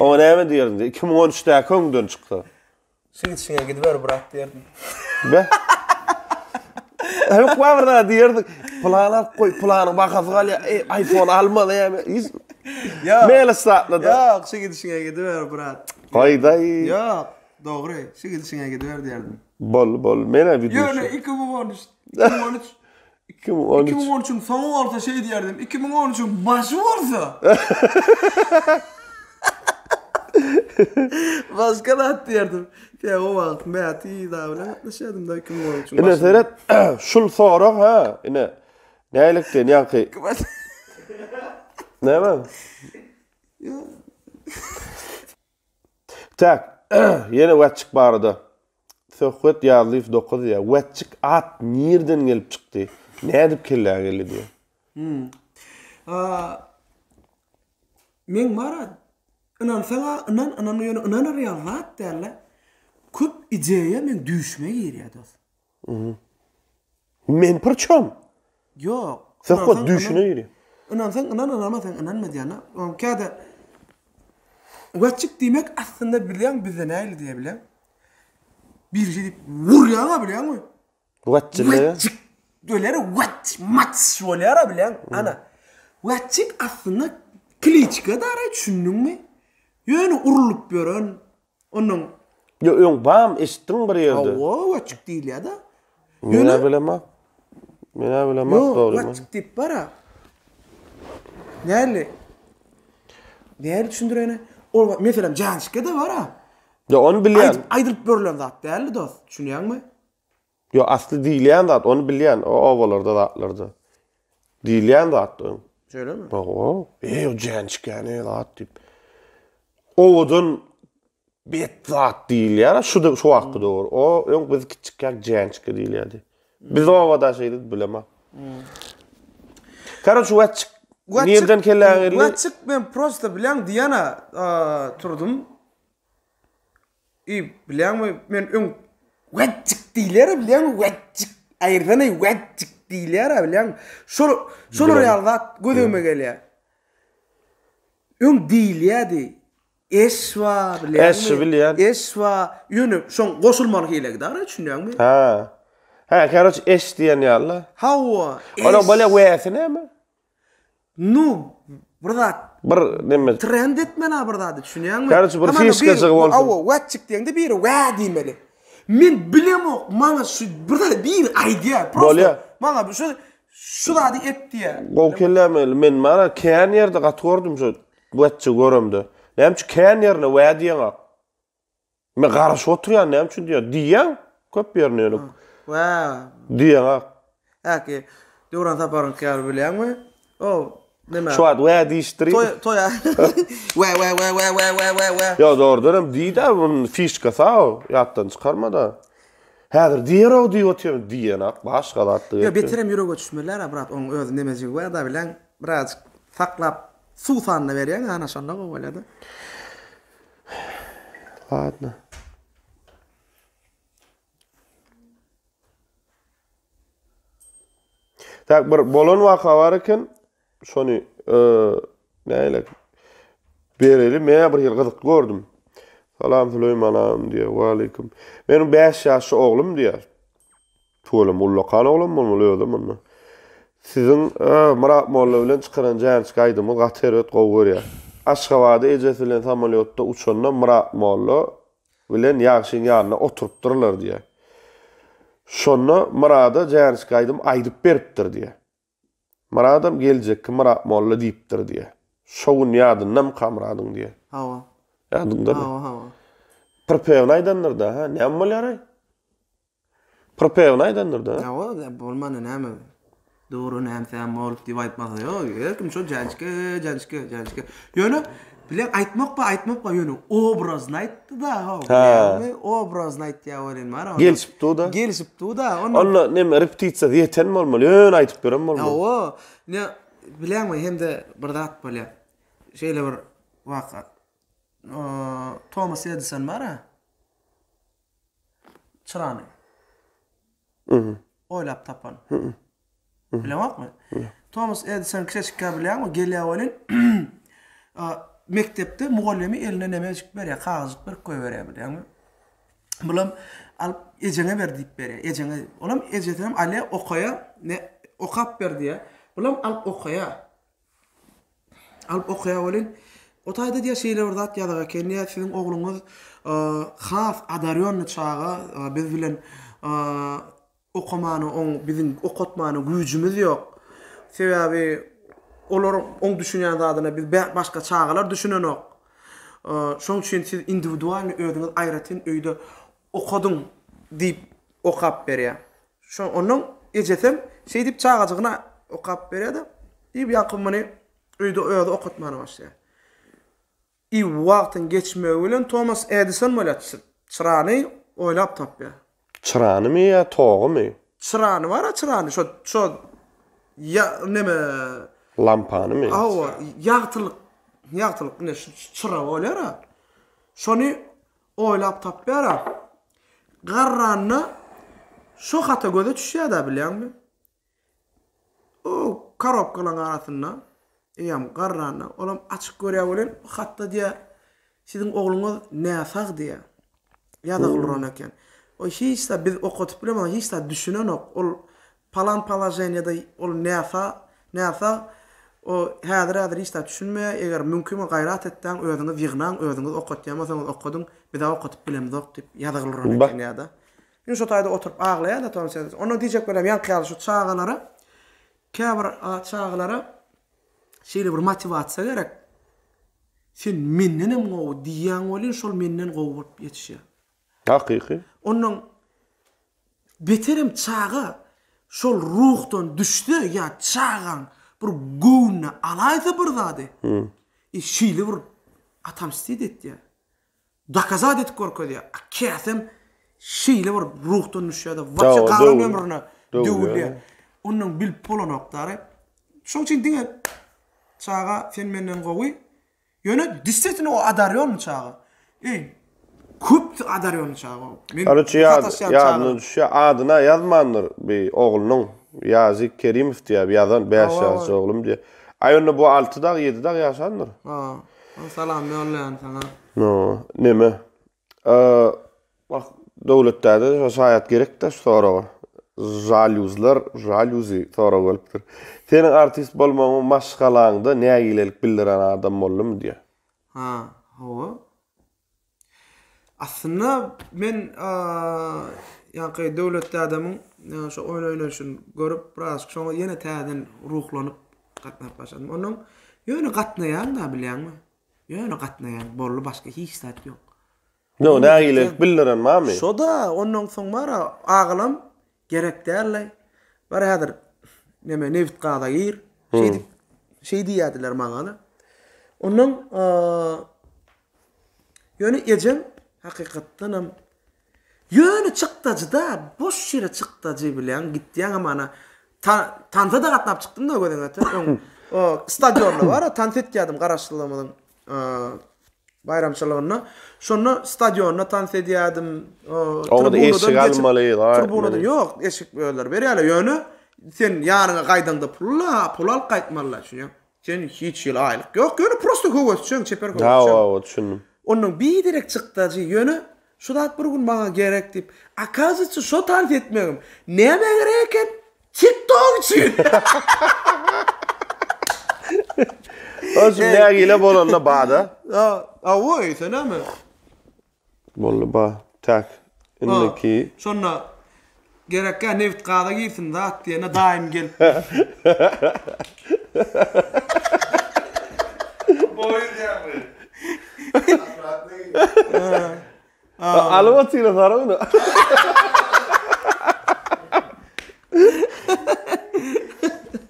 Ona näme diýerdi? 2013-däki öňünden çyksa. Şeňe gidiber Murat diýerdim. Be. Hem kuavrda diýerdi. Planar koy, plany bakasy galya, iPhone almaly ýa-ni. Ya. Mele satladı. Ya, şeňe gidiber Murat. Gaýda. Ya, dogry. Şeňe gidiber diýerdim. Bol. Mene video. Ýöne 2013. 2013'ün sonu olsa şey diýerdim. 2013'ün başı olsa. Başka da diýerdim. Ya o wagt mäti da bilen atlaşýardym da 2013'ün. Ine seret şul sorak ha. Ine nälikden ýanky. Näme? Ya. Tak, yine wetçik barada. Söhbet ýazyp 9 ýa. Wetçik at nirden gelip çykdy? Nädip kelläge geldi? Men Marat inan sana inan realat derler. Köp ideýa men düşme ýerýär. Men pırçam. Yok. Söhbet düşüne ýeri. İnanma diýana. Käde wetçik diýmek aslında bilýän bize näli diýe bilen. Bir şey dip vurýan bilýänmi? Wetçile. Dölere mat şolýara bilen. Ana. Wetçik aslında kliçka dara düşündüňmi? Ýöne urulup beren onun Yok bam eşitdim bir ýerde. Awa wetçik diýil ýa-da. Mene bilemem. Doğru. Yok, wetçik diýip bara. Näli? Näli düşündirene? Ol meselem Janşka da var ha. Ya onu bilýän. Aýdylyp börilen zat däldi dost. Düşünýärmi? Yo asly diýilýän zat, onu bilýän. O owalarda zatlarda. Diýilýän zat. Şöylemi? O jänçkäne zat diýip. Owadan bet zat diýilýär, şu wagtda dogry. O öň biz kiçikkäk jänçke diýilýärdi. Biz owada şeýdi bilemä. Karaçy watçyk nerden kelläňerli? Watçyk men prosta bilen diýana turdum. Bilenmi men öň watçyk diýler bilen watçyk aýyrdan watçyk diýler bilen. Şol realdat gözüme gelýär. Öň diýilýärdi. Eswa bilen. Eswa bilýän. Eswa ýöne şoň goşulmaly hilegdar düşünýärmi? Ha, karaçy es diýen ýaly. Hawa. Ona bala wäsinemi? Nu, birdat Bir neme trend etmene birdat düşünýärmi? Karaçy bir fiska çygyp bolsa. Awa watçyk diýende bir wa diýmeli. Men bilemok, maňa şu birdat bir idea. Bolýa. Maňa şu zady etdi ýa. Gol kellemeli. Men mana kän ýerde gatgordum şu watçyk görümdi. Näme kän ýerine wa diýen. Men garaşyp oturýan näme üçin diýär? Diýen köp ýerine ýönek. Wa. Diýen. Haki, duran taparyn kär bilýärmi? O, nima? Şu ad wa diýişdiri. Toya. Wa. Ya doğrudan diýdi bunun fiska sağ ýatdan çykarmada. Häzir diýero diýip oturýar diýenak başga zatdy. Yo beterem ýürege düşmeler brat oň öz nemesi we da bilen biraz saklap suwsanna berýän ana şonda bolýardy. Ladna. Tak bir bolan waka bar eken şonu näle bereli men bir ýyl gyzyk gördüm. Salam Süleymanam diýär. Wa aleykum. Menim 5 ýaşly oglum diýär. To'lam ullaqan oglum bolýardy muny. Sizin Murat Molla bilen çykaran jänçke aýdymy gateret gowurýar. Aşgabatda ejesi bilen samolyotda uçanda Murat Molla bilen ýagşyň ýanyna oturup durlar diýär. Şonu Murada jänçke aýdym aýdyp beripdir diýär. Muradam geljek Murat Molla diýipdir diýär. Şowun ýadynam kamradyň diýär. Hawa. Ýadynda. Hawa. Propevna aýdanlarda, ha, näme bolýar? Propevna aýdanlarda. Hawa, bolmany näme? Doğru näme sen bolup diýip aýtmasa ýok. Kim şo jänçke. Ýöne bilen aýtmakpa ýöne obrazyny aýtdy da, ýani obrazyny aýtdy ýa mara. Gelişipdi da. Onu näme repetisiýa diýeten bolmaly, ýöne aýtyp berem bolmaly. Hawa, ne bilenmi hemde bir zat bolýar. Şeýle bir waka. Thomas Edison mara. Çyrany. Oýlap tapan. Bilemokmy? Thomas Edison kiçikkä bilen, gelýär bolyn. Mektepde muallimi eline nemejik berýär, kagazyk bir koý berýär bilenmi? Bulam alyp ejeňe ber diýip berýär. Ejeňe, olam ejetem ale okaýa, ne okap berdi ýa. Bulam alyp okaýa. Alyp okaýa bolyn. Otayda diýär şeýle bir zat ýadyga kelýär, sizin ogluňyz has adaryony çağa biz bilen okumany, bizim okutmany güýjümiz ýok. Sebäbi olar oň düşünýän zadyna biz başga çağalar düşünenok. Şoň üçin siz individual özüňiz aýratyn öýde okudyň diýip okap berýär. Şoň onuň ejesem şeý diýip çağajagyna okap berýär-de. Diýip ýakymyny öýde okutmany başlaýar. Wagtyň geçmegi bilen Thomas Edison bolýar. Çyrany oýlap tapýar. Çyranymy ýa togymy? Çyrany bar, çyrany. Şo ya neme lampanymy? Awa, ýagtylyk ne çıra bolýar. Şonu oýlap tapýar. Garranyny şo hata göze düşýär da bilýärmi? O korobkalar arasynda ýam garranyny olam açyk görýär bolan, hatda diýär sizin ogluňyz näsag diýär. Ýadaglyran eken. O hiç de biz okutup bilemem, hiç de düşünenok. Ol palan-palajeniyada ol näsa o häzir hiç de düşünmeye, eger mümkin gayrat etden özüňiz ýygnan, özüňiz okutýamasaňyz okudyň, bir daha okutup bilemzok diýip ýadaglyran eken ýa-da. Ýa şu taýda oturup aglaýar da Thomas Edison. Onu diýjek bolem, ýa kýaly şu çağalara, käbir çağalara şeýle bir motivasiýa gerek. sen mennenem gowy diýýän bolan şol menden gowy bolup ýetişýär. Hakyky. Onun beterim çağa şol ruhdan düştü ya çağan bir gowna alayda bir zady. Şeýle bir atam istedi etdi ya. Dokazat etip görkedi ya. Kesem şeýle bir ruhdan düşýärdi. Wapça garan ömrüne döwülýär. Onun bilip bolan oktary. Şoň üçin diňe çağa sen menden gowy. Ýöne dissetini o adaryon çağa. Köp adaryon çağa. Arıçı ýadyna düşýär, adyna ýazmandyr bir oglunyň. Ýazy Kerimow diýip ýazan 5 ýaşy oglum diýip. Aýony bu 6-da 7-da ýaşandyr. Ha. Salam ýollan sana. No, neme? Bak dowletde şo saýat gerek-de soraga. Jaluzy soraga bolupdyr. Senin artist bolmagyň maşgalaňda näme gilelik bildiren adam boldumy diýe. Ha, hawa. Aslında men ýa-ni dowletde adamyň şo oýnaşyny görüp biraz şoňa ýene täzeden ruhlanyp gatnap başladym. Onuň ýöne gatnaýan da bilýärmi? Ýöne gatnaýan bolly başga hiç zat ýok. No, näme gilelik bildiren mami? Şo da onuň soň bara aglam gerek däl. Bara häzir neme neft gada gir. Şey diýärdiler maňa da. Onuň ýöne ejem hakykatdanam ýöne çykdaçda boş ýere çykdaçy bilen gitdiň amana tanta da gatnap çykdym da gödüňe. O stadionda var, tant etýärdim garaşdyrmamyň bayramçylygyna. Şonu stadionna tant edýärdim. Onda eşik almaly. Tribunada ýok, eşik böler berýärler. Ýöne sen ýaryna gaýdanda pul al gaýtmalar şuňa. Sen hiç ýyl aýlyk ýok, ýöne prosto köwetçiň çeper köwetçiň. Ha, düşündüm. Onun bir direkt çykdaçy ýöne şudat bir gün maňa gerek dip. Akazyçy şo tant etmegim. Näme gereken? TikTok üçin. Özüm näme gile bolanda bada? Oy, senemi? Bolly ba, tak. Indiki. Şonna gerekkä neft gada girsin da at diýene daim gel. Boyun ýagry. Alwatyla saragna.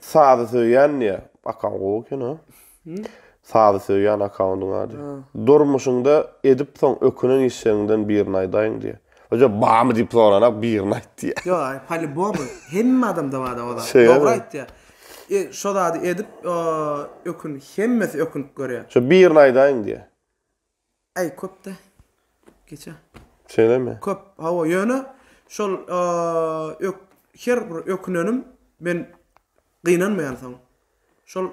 Sağda söýän ýa, akan gowy no. Sağda söýän akandyň ady. Durmuşyňda edip soň ökünen işlerinden birini aýdaýyn diýe. Hoca bamy diýip soranak birini aýtdy. Yo, hali bomy. Hemme adamda bar da. Dogry aýtdy. Şo da edip ökün hemmesi ökünüp görýär. Şo birini aýdaýyn diýe. Ay köp de. Geçe. Şeýlemi? Köp hawa ýöne şol her bir ökünenim men gynanmaýan soň. Şol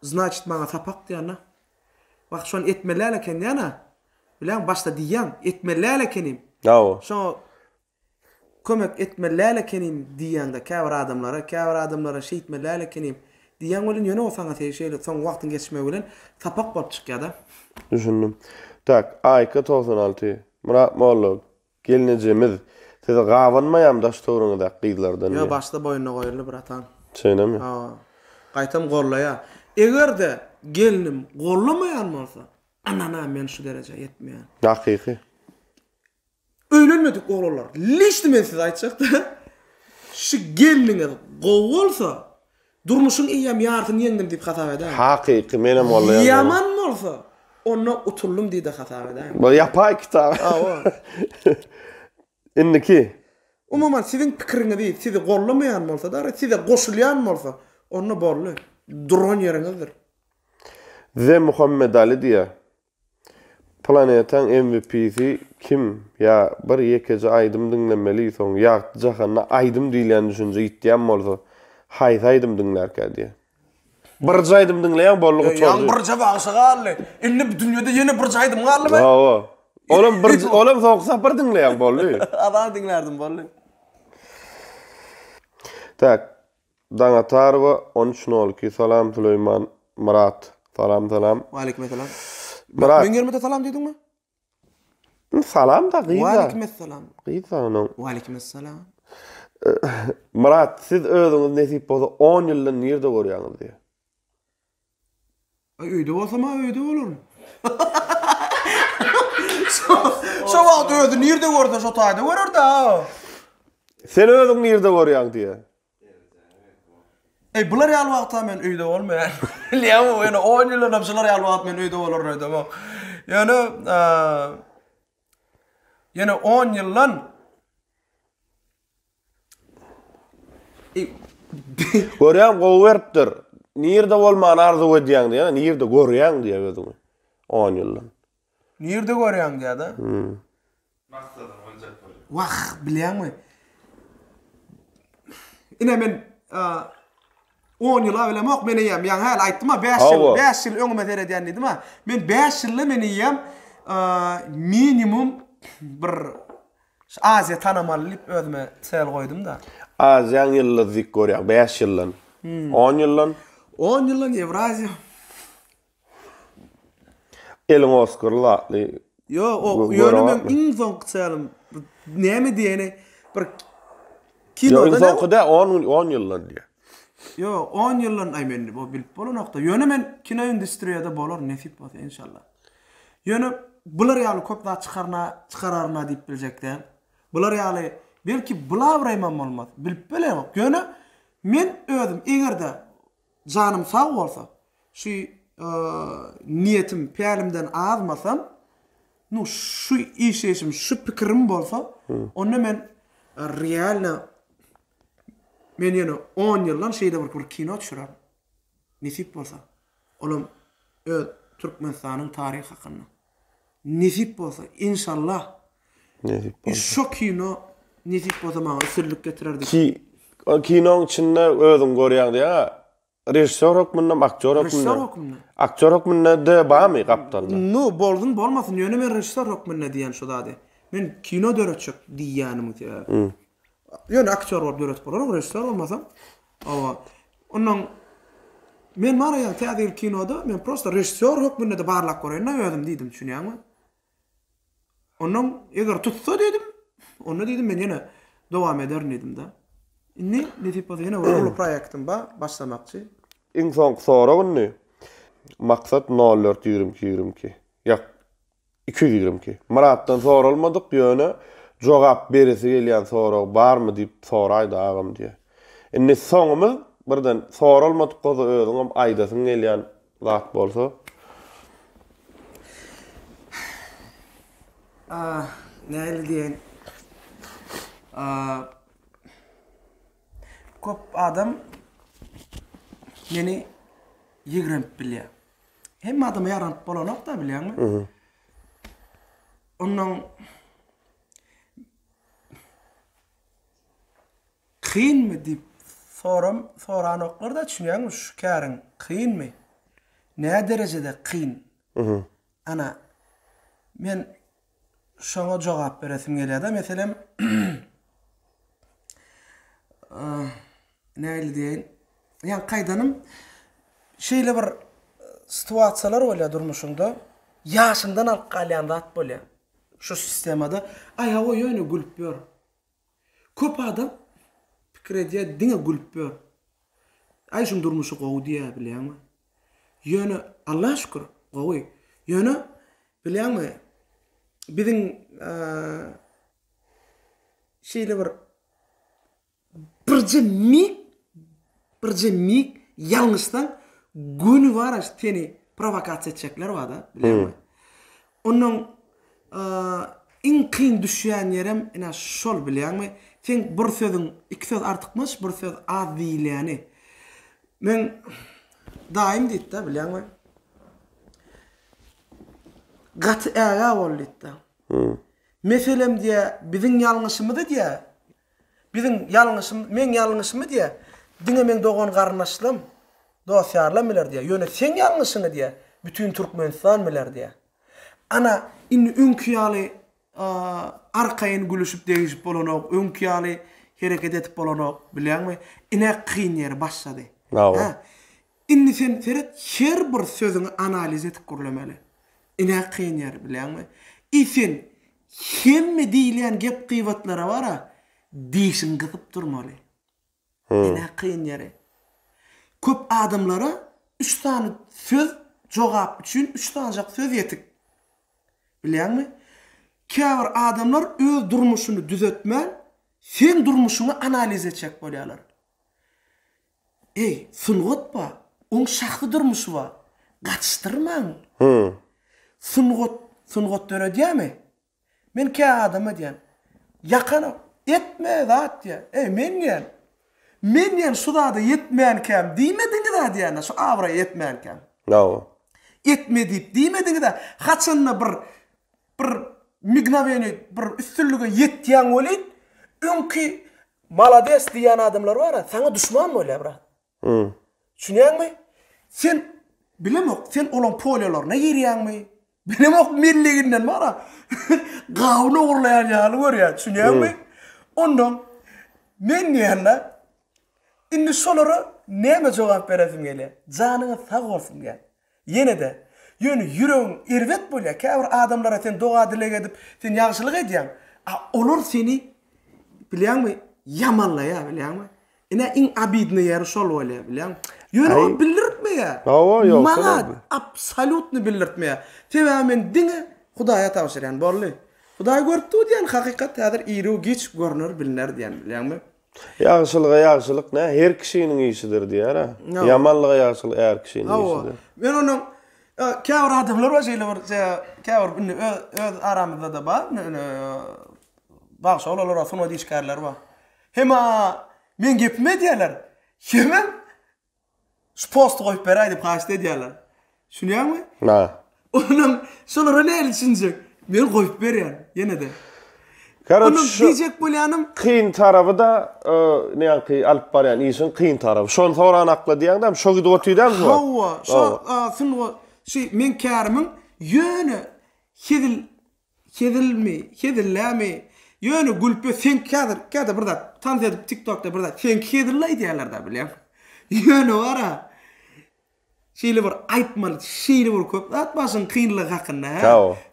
значит maňa tapak diýärler. Wagt şon etmeler eken ýana. Bilen başda diýän etmeler ekenim. Hawa. Şo kömek etmeler ekenim diýende käbir adamlara şeýtmeler ekenim diýen bolan ýöne o saňa teşeýle soň wagtyň geçmegi bilen tapak bolup çykýar da. Düşündüm. Tak, ayka 96. Murat Molluk, gelinejimiz. Siz gawanmaýam daş töwrüňde gyýdylardan. Yo, başda boýuna goýuldy bir atan. Şeýlemi? Ha. Gaýtam gorlaýa. Egerde gelinim gorlamaýan bolsa, anana men şu derece yetmeýän. Hakyky. Öýlenmedik oglanlar. Liçdi men size aýtjakda. Şu geliniňe gowy bolsa, durmuşyň iýem ýartyn ýeňdim diýip hasap edäň. Hakyky menem bollaýan. Yaman bolsa, onu utullum diýip hasap edäň. Bu ýapay kitap. Awa. Indiki. Umuman siziň pikiriňiz diýip, sizi gorlamaýan bolsa da, size goşulýan bolsa, onu bolly. Duran ýeriňizdir. Ze Muhammed Ali diýär. Planetan MVP'si kim? Ya bir ýekece aýdym dinlemeli soň ýa jahana aýdym diýilen düşünje ýitýän bolsa, haýsaýdym dinlerkä diýär. Bir jaýdym dinleýän bollugy çok. Ýa bir jabagysy galy. Indi bu dünýede ýene bir jaýdym galymy? Hawa. Olam soňsa bir dinleýän bolly. Adam dinlerdim bolly. Tak. Dana Tarwa 13.02 salam Süleyman Murat. Salam. Wa alaykum salam. Murat. Men görmede salam diýdingmi? Salam da gyýda. Wa alaykum salam. Gyýda onu. Wa alaykum salam. Murat, siz özüňiz nesip bolsa 10 ýyldan nerede görýäňiz diýe. Öýde bolsam öýde bolurum. Şo wagt özü nirde gördi, şo taýda görür da. Sen özüň nirde görýäň diýe. Bular ýaly wagtda men öýde bolmaýan. Ýa-ni ýene 10 ýyl öňçiler ýaly wagt men öýde bolar edem. Ýene 10 ýyldan Görýän gowy beripdir. Nirde bolman arzu edýäň diýe, nirde görýäň diýe özüňi. 10 ýyldan. nirde görýäň diýe da. Maksadım olacak böyle. Wah, bilýärmi? Ine men 10 ýyl awelem men ýem, ýa hal aýtdym, 5 ýyl öňüme terediýän diýdim. Men 5 ýyl men ýem minimum bir Aziya tanamalyp özüme sel goýdum da. Aziýan ýylly zik görýär, 5 ýyldan. 10 ýyldan. 10 ýyldan Evraziya. Elin Oscar'la. Yo, o ýönümen iň soňky selim. Näme diýeni bir kinoda. Yo, soňkyda 10 ýyldan diýe. Yo, 10 ýyldan aýmenli bu bilip bolanokda. Ýönemen kino industriýada bolar nesip bolsa inşallah. Ýöne bular ýaly köp da çykararna diýip biljekler. Bular ýaly belki bulavraýman bolmaz. Bilip bilemok. Ýöne men özüm egerde janym sag bolsa, şu niyetim peýalimden azmasam, nu şu işeşim, şu pikirim bolsa, onu men realna men ýene 10 ýyldan şeýde bir kino düşürär. Nesip bolsa. Olam Türkmenistanyň taryhy hakynda. Nesip bolsa inşallah. Nesip bolsa. Şu kino nesip bolsa maňa sirlik getirirdi. Kinoň içinde özüm görýän diýe. Rejissor hokmundan, aktör hokmundan. Aktör hokmundan da barmy gapdanda? No, boldun bolmasyn. Ýöne men rejissor hokmundan diýen şu dady. Men kino döretçik diýýänim diýär. Ýöne aktör bolup döret bolar, rejissor bolmasam. Awa onuň men maraýan täzir kinoda men prosta rejissor hokmundan da barlak görýän özüm diýdim, düşünýärmi? Onuň eger tutsa dedim, onu dedim men ýene dowam ederdim dedim da. Ne diýip ýene ulu proýektim başlamakçy. Iň soňky soragyny maksat 0422. Ýak 222. Muratdan soralmadyk ýöne jogap beresi gelýän sorag barmy diýip soraýdy agam diýe. Indi soňumy birden soralmadyk goza özüňem aýdasyň gelýän zat bolsa. Näle diýen? Köp adam meni ýigrenip bilýär. Hem adam ýaranyp bolanok da bilýärmi? Onuň kynmy diýip soranoklar da düşünýärmi şu käriň kynmy? Näme derejede kyn? Ana men şoňa jogap beresim gelýär da, meselem näle diýen? Ýa gaýdanım şeýle bir situasiýalar bolýar durmuşyňda, ýaşyňdan alyp galýan zat bolýar. Şu sistemada aýagy ýöne gülüp ber. Köp adam pikir edýär, diňe gülüp ber. Aýşyň durmuşy gowy diýär, bilýärmi? Ýöne Allah şükür gowy. Ýöne bilýärmi? Biziň şeýle bir jemik ýalňyşdan günü var teni provokasiýa etjekler var da, bilýärmi? Onuň iň kyn düşýän ýerem ina şol, bilýärmi? Sen bir sözüň iki söz artykmyş, bir söz az diýilýäni. Men daim diýip da, bilýärmi? Gat äga bolýar da. Meselem diýe, biziň ýalňyşymyzy diýe. Men ýalňyşymy diýe. Diňe men dogan garnaşlym, dosýarlar biler diýe. Ýöne sen ýalňyşyny diýe. Bütün Türkmenistan biler diýe. Ana inni öňkü ýaly arkaýyn gülüşip degişip bolanok, öňkü ýaly hereket etip bolanok, bilýärmi? Ine kyn ýeri başlady. Inni sen her bir sözüňi analiz etip görlemeli. Ine kyn ýeri, bilýärmi? Sen hemme diýilýän gep gyýbatlara bara diýişiň gyzyp durmaly. Ine kyn ýeri. Köp adamlara 3 tane söz jogap üçin 3 tanjak söz etik. Bilýärmi? Käbir adamlar öz durmuşyny düzetmän, sen durmuşyny analiz etjek bolýarlar. Ey, sungatpa, oň şahsy durmuşy bar. Gaçdyrmaň. Sungat döredýärmi? Men kä adama diýen. Yakana etme zat diýär. Ey, men ýen şurada yetmeýän käm diýmediňi da diýär. Şu awra yetmeýän käm. No. Etme diýip diýmediňi da haçanna bir mignaweni bir üstünlüge yetýän bolit. Öňki malades diýen adamlar bar, sana düşman bolýar bra. Şunýarmy? Sen bilemok, sen olan polyalarına girýänmi? Bilemok milliginden bara. Gawny urlayan ýaly görýär, şunýarmy? Ondan men ýa-da indi şolara näme jogap berezim gelýär? Janyňy sag bolsun diýär. Ýene-de ýüregiň irwet bolýar. Käbir adamlara sen doga dilek edip, sen ýagşylyk edýän. Olar seni bilýärmi? Yamanlaýar, bilýärmi? Ine in abidne ýeri şol bolýar, bilýärmi? Ýöne o bildirtmeýär. Ýok. Maňa absolutny bildirtmeýär. Tebamen diňe Hudaýa tawşyrýan bolly. Hudaý görüpdi diýen hakykat häzir iri geç görünür bilinär diýen, bilýärmi? Ýagşylyk nä? Her kişiniň işidir diýär ha. Yamanlyga ýagşylyk her kişiniň işidir. Men onuň käbir adamlar var şeýle bir käbir öz aramyzda da bar. Bagşa olar sonu diýişkärler bar. Hema men gepme diýerler. Hemen post goýup beräý diýip gaçdy diýerler. Şunýarmy? Na. Onuň şolara näle düşünjek? Men goýup berýän ýene-de. Onu diýjek bolýanym kıyın tarafı da näki alyp barýan işin kıyın tarafı. Şonu soran akla diýäňdem şo gidip otýdan mı? Hawa, şo men kärimiň ýöne hedillämi ýöne gülpe sen käder birda tanys edip TikTokda birda sen hedilläý diýerler da bilýär. Ýöne wara şeýle bir aýtmaly, şeýle bir köp atmasyn kynlyk hakynda.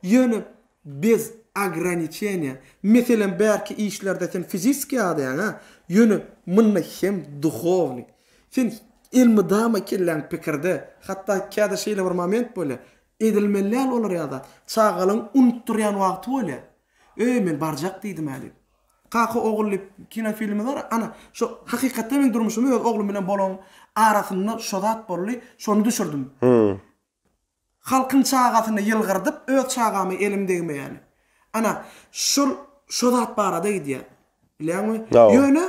Ýöne biz ограничения. Mesela belki işlerde sen fiziski adayana, yönü mınna hem duhovni. Sen ilmi dama kellen pikirde, hatta kada şeyle bir moment böyle edilmeler olur ya da çağalın unutturyan vakti böyle. Men barjak deydim hali. Kaka oğullu kino filmi var, ana şu hakikatte men durmuşum, oğlum bilen bolon arasında şodat bolly, şonu düşürdüm. Halkın çağasını yılgırdıp, öz çağamı elimdegime yani. Ana şodat barada gidiyor. Bilýärmi? Ýöne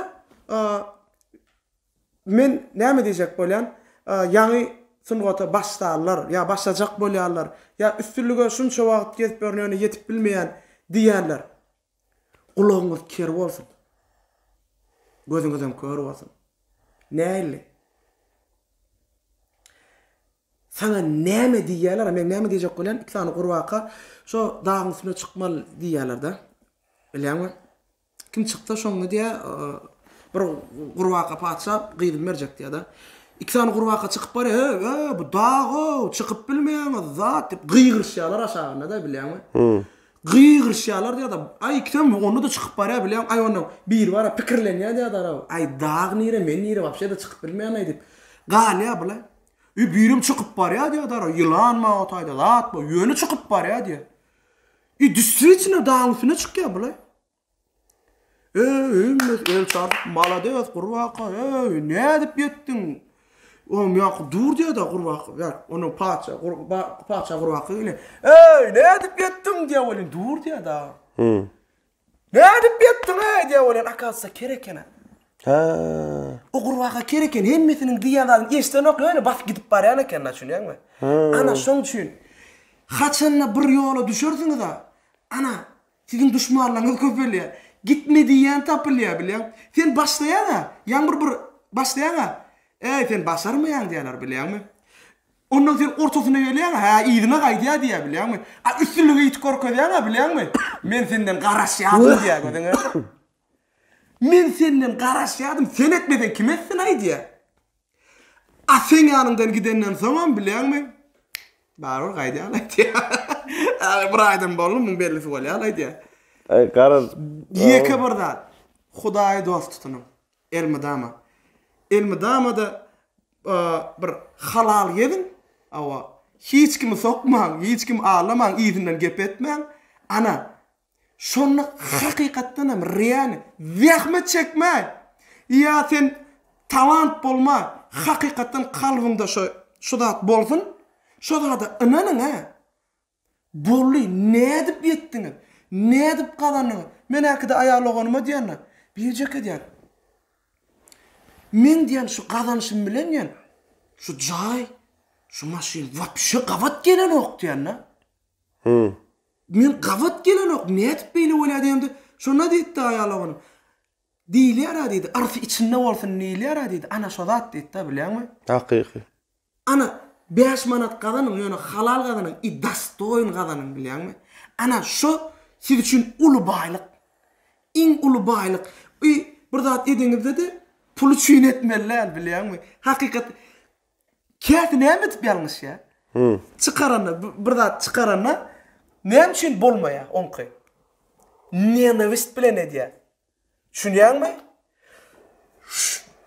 men näme diýjek bolýan? Ýa-ni sungaty başlarlar, ýa başlajak bolýarlar, ýa üstünlüge şunça wagt gezip görnäne ýetip bilmeýän diýerler. Gulagyňyz ker bolsun. Gözüňizden kör bolsun. Näle? Sana näme diýerler? Men näme diýjek bolýan? Iklany gurwaka şo dağın üstüne çıkmalı diýerler da. Bilýärmi? Kim çykdy şoňa diýe bir gurwaka patsa gyýdyp merjek diýär da. İkisany gurwaka çykyp bar, bu dağı çykyp bilmeýän zat diýip gyýgyrşýarlar aşagyna da bilýärmi? Gyýgyrşýarlar diýär da. Ay ikisem onu da çykyp bar, bilýärmi? Ay onu bir bara pikirlenýär diýär da. Ay dağ nire men nire wapşe da çykyp bilmeýän diýip. Galya bula. Birim çykyp bar ya diýär da. Yılan ma otayda zat bu ýöne çykyp bar ya diýär. Düstüçine dağın üstüne çıkıyor bula. El çarp malades gurwaka. Ne edip yettin? Oğlum ya dur diyor da gurwaka. Ya onu paça gurwaka ile. Ne edip yettin diye bolin dur diyor da. Ne edip yettin diye bolin akasa kerekene. O gurwaka kereken hemmesinin diýanlaryny eşden ok öyle bas gidip barýan eken şunýarmy? Ana şoň üçin haçanna bir ýola düşersiňiz da. Ana, sizin düşmanlaryňyz köp bolýar. Gitme diýen tapylýar bilýär. Sen başlaýan da, ýa bir başlaýan da. Sen başarmaýan diýerler bilýärmi? Ondan sen ortasyna gelýän, ýygyna gaýdýar diýär bilýärmi? Üstünlüge ýit korkadýan bilýärmi? Men senden garaşýadym diýär gödüňe. Men senden garaşýadym, sen etmeden kim etsin aýdýar? Sen ýanyndan gidenden soňam bilýärmi? Baror gaýdýar aýdýar. Bir aýdym bolum, men belli bolýar aýdýar. Garaz. Ýeke birda Hudaý dost tutunym. Elmi dama da bir halal yedin, awa hiç kimi sokmaň, hiç kim ağlamaň, izinden gep etmeň. Ana şonu hakykatdan hem real zahmet çekme. Ya sen talant bolma, hakykatdan kalbyňda şu zat bolsun. Şu zada inanyň ha. Bolly ne edip ýetdiňiz? Ne edip galanyňyz? Men äkide aýaglaganyma diýänler. Birjek edýär. Men diýen şu gazanşym bilen ýen. Şu jaý, şu maşin wapşy gavat gelen ok diýenler. Men gavat gelen ok ne edip beýle boladymdy? Şona diýdi aýaglagany. Diýler diýdi, arfy içinde bolsun niýler diýdi. Ana şu zat diýdi da bilýärmi? Hakyky. Ana 5 manat gazanyň, ýöne halal gazanyň, dastoýyn gazanyň bilýärmi? Ana şu siz üçin uly baýlyk. Iň uly baýlyk. Bir zat ediňizde de pul üçin etmeler bilýärmi? Hakykat kät näme edip ýalňyş ýa? Çıkarana, bir zat çıkarana näme üçin bolmaýa onky. Nenawist bilen edýär. Düşünýärmi?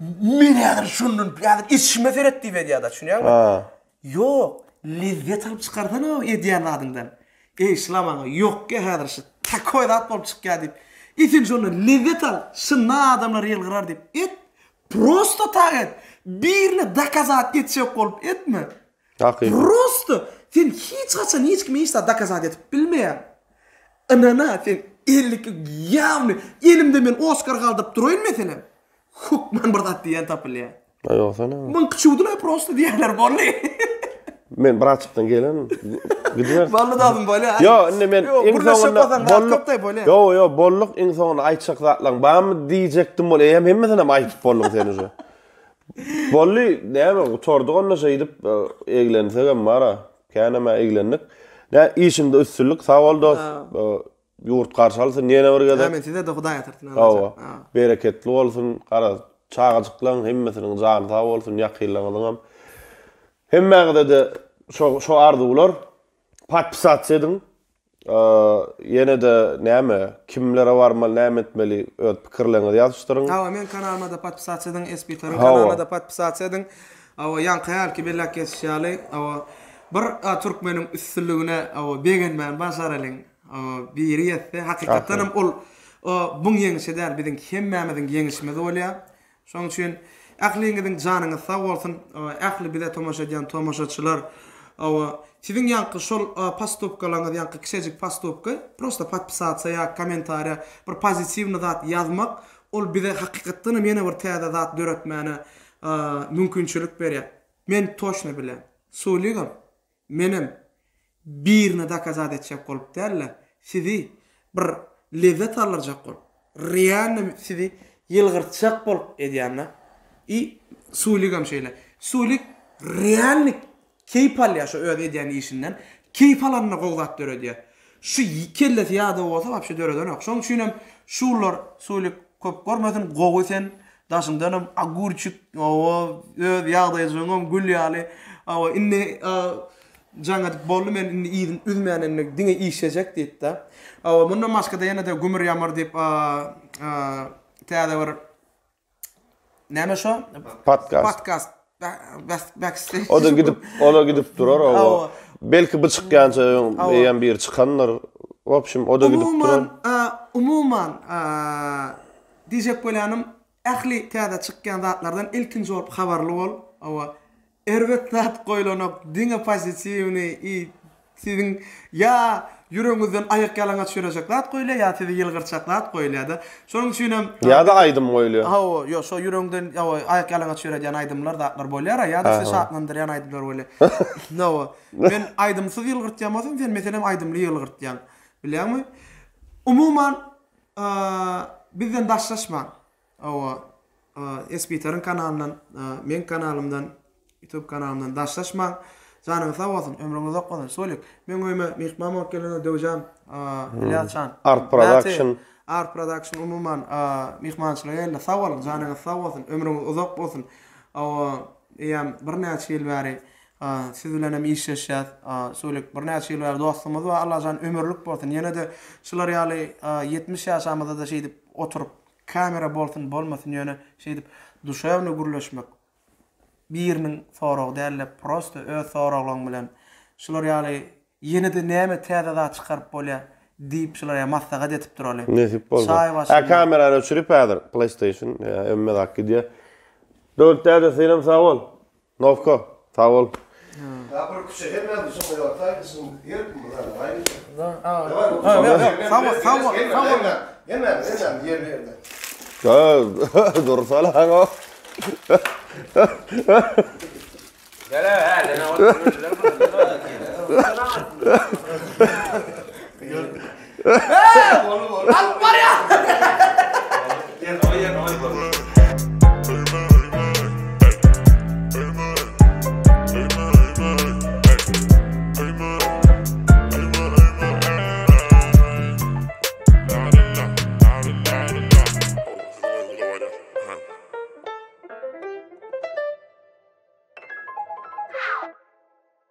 Men eger şunun ýa-da içime feret diýip edýär da, düşünýärmi? Yok, lezzet alıp çıkardan o ediyen adından. İslamağa yok ki hadır şu takoy da atmalıp çıkıyor deyip. İtin şunu lezzet al, şuna adamlar yılgırar deyip. Et, prosto tak et. Birine dakazat etsek olup etme. Prosto. Sen hiç kaçan hiç kimi hiç dakazat etip bilmeyen. Anana sen ellik yavni. Elimde men Oscar kaldırıp durayım mesela. Hukman birdat diyen tapıl ya. Yok sana. Ben kıçuduna prosto diyenler bolli. Men braçykdan gelen gidiyor. Vallahi da böyle. Yo, indi men Yo, bolluk iň soňunda aýtjak zatlaň. Bamy diýjekdim bol, hemmesine aýtyp boldum seni şu. Bolly näme oturdyk onda şeýdip eglensegem bara. Käneme eglendik. Ne işinde üstünlük sağ ol dost. Yurt karşalsın ýene bir gede. Men size de Hudaý atyrtyn. Bereketli bolsun. Gara çağajyklaň hemmesiniň jany sağ bolsun, ýakynlaňyň. Hemmegide de şu arzular patpisat edin. Yine de näme kimlere barmaly, näme etmeli öz pikirlerini ýazışdyryň. Men kanalyma da patpisat edin, SPT'nin kanalyna da patpisat edin. Ýanky ki bellek kesýaly. Bir türkmeniň üstünligine begenmän başaralyň. Biri ýetse hakykatdan ol buň ýeňişi däl biziň hemmemiziň ýeňişimiz bolýar. Şoň üçin aklyňyzyň janyňyz sag bolsun. Akly bize tomaşa edýän tomaşaçylar sizin ýanky şol postupkalaryňyz ýanky kiçejik postupka prosta patpisatsa ýa kommentariýa bir pozitiwny zat ýazmak ol bize hakykatdan meni bir täze zat döretmäne mümkinçilik berýär. Men toşna bilen söýlegem. Menim birine dakazat etjek bolup däl, sizi bir lezzet alyrjak bolup, real sizi ýylgyrtjak bolup edýänler. Söýlegem şeýle. Söýlik reallik keyip alýar şu öýde edýän işinden. Keyip alanyna gowgat döredýär. Şu kellet ýa-da bolsa wapşe döredän ok. Şoň üçin hem şular söýlik köp görmedin, gowy sen daşyndan hem agurçyk, öýde ýa-da ýazyňam gül ýaly. Inni jaňat bolly men inni ýygyň üzmänenlik diňe işejek diýdi. Mundan başga da ýene de gümür ýamar diýip täze bir näme şo? Podcast. Backstage. O da gidip durar. Belki bu çıkýança ýa bir çıkanlar. Opşim o da gidip durar. Umuman diýjek bolýanym ähli täze çykýan zatlardan ilkinji bolup habarly bol. Erwet zat goýlanok diňe pozitiwny siziň ýa yüreğinizden ayak yalana çürejek zat goýla ýa sizi ýylgyrçak zat goýlady. Şonuň üçin hem ýa-da aýdym goýlýar. Yo, şo yüreğinden ayak yalana çürejen aýdymlar zatlar bolýar, ýa-da siz şatlandyrýan aýdymlar bolýar. Men aýdymsyz ýylgyrtýamasam, sen meselem aýdymly ýylgyrtýan. Bilýärmi? Umuman bizden daşlaşma. SPT'nin kanalından, men kanalymdan, YouTube kanalymdan daşlaşma. Janyňyz sag bolsun, ömrüňiz uzak bolsun. Söýlek. Men öýme mehman bolup gelende döwjam. Bilýärçan. Art production umuman mehmançylygyna sag bolun, janyňyz sag bolsun, ömrüňiz uzak bolsun. Ýa bir näçe ýyl bäri siz bilen hem işleşýär. Söýlek bir näçe ýyl bäri dostumyz we Allah jan ömürlük bolsun. Ýene de şular ýaly 70 ýaşamyzda da şeýdip oturup kamera bolsun, bolmasyn ýöne şeýdip duşawny gürleşmek. Birinin sorag däl, prosto öz soraglaryň bilen şular ýaly ýene-de näme täze zat çykaryp bolýar diýip şular ýa massaga detip duraly. Nesip boldy. Çay başynda. Kamerany öçürip häzir PlayStation emme dakky diýe. Döwletde senem sag bol. Novko, sag bol. Ja, aber ich sehe mir das so ja, da ist ein Hirn rein. Ja, dursala hango.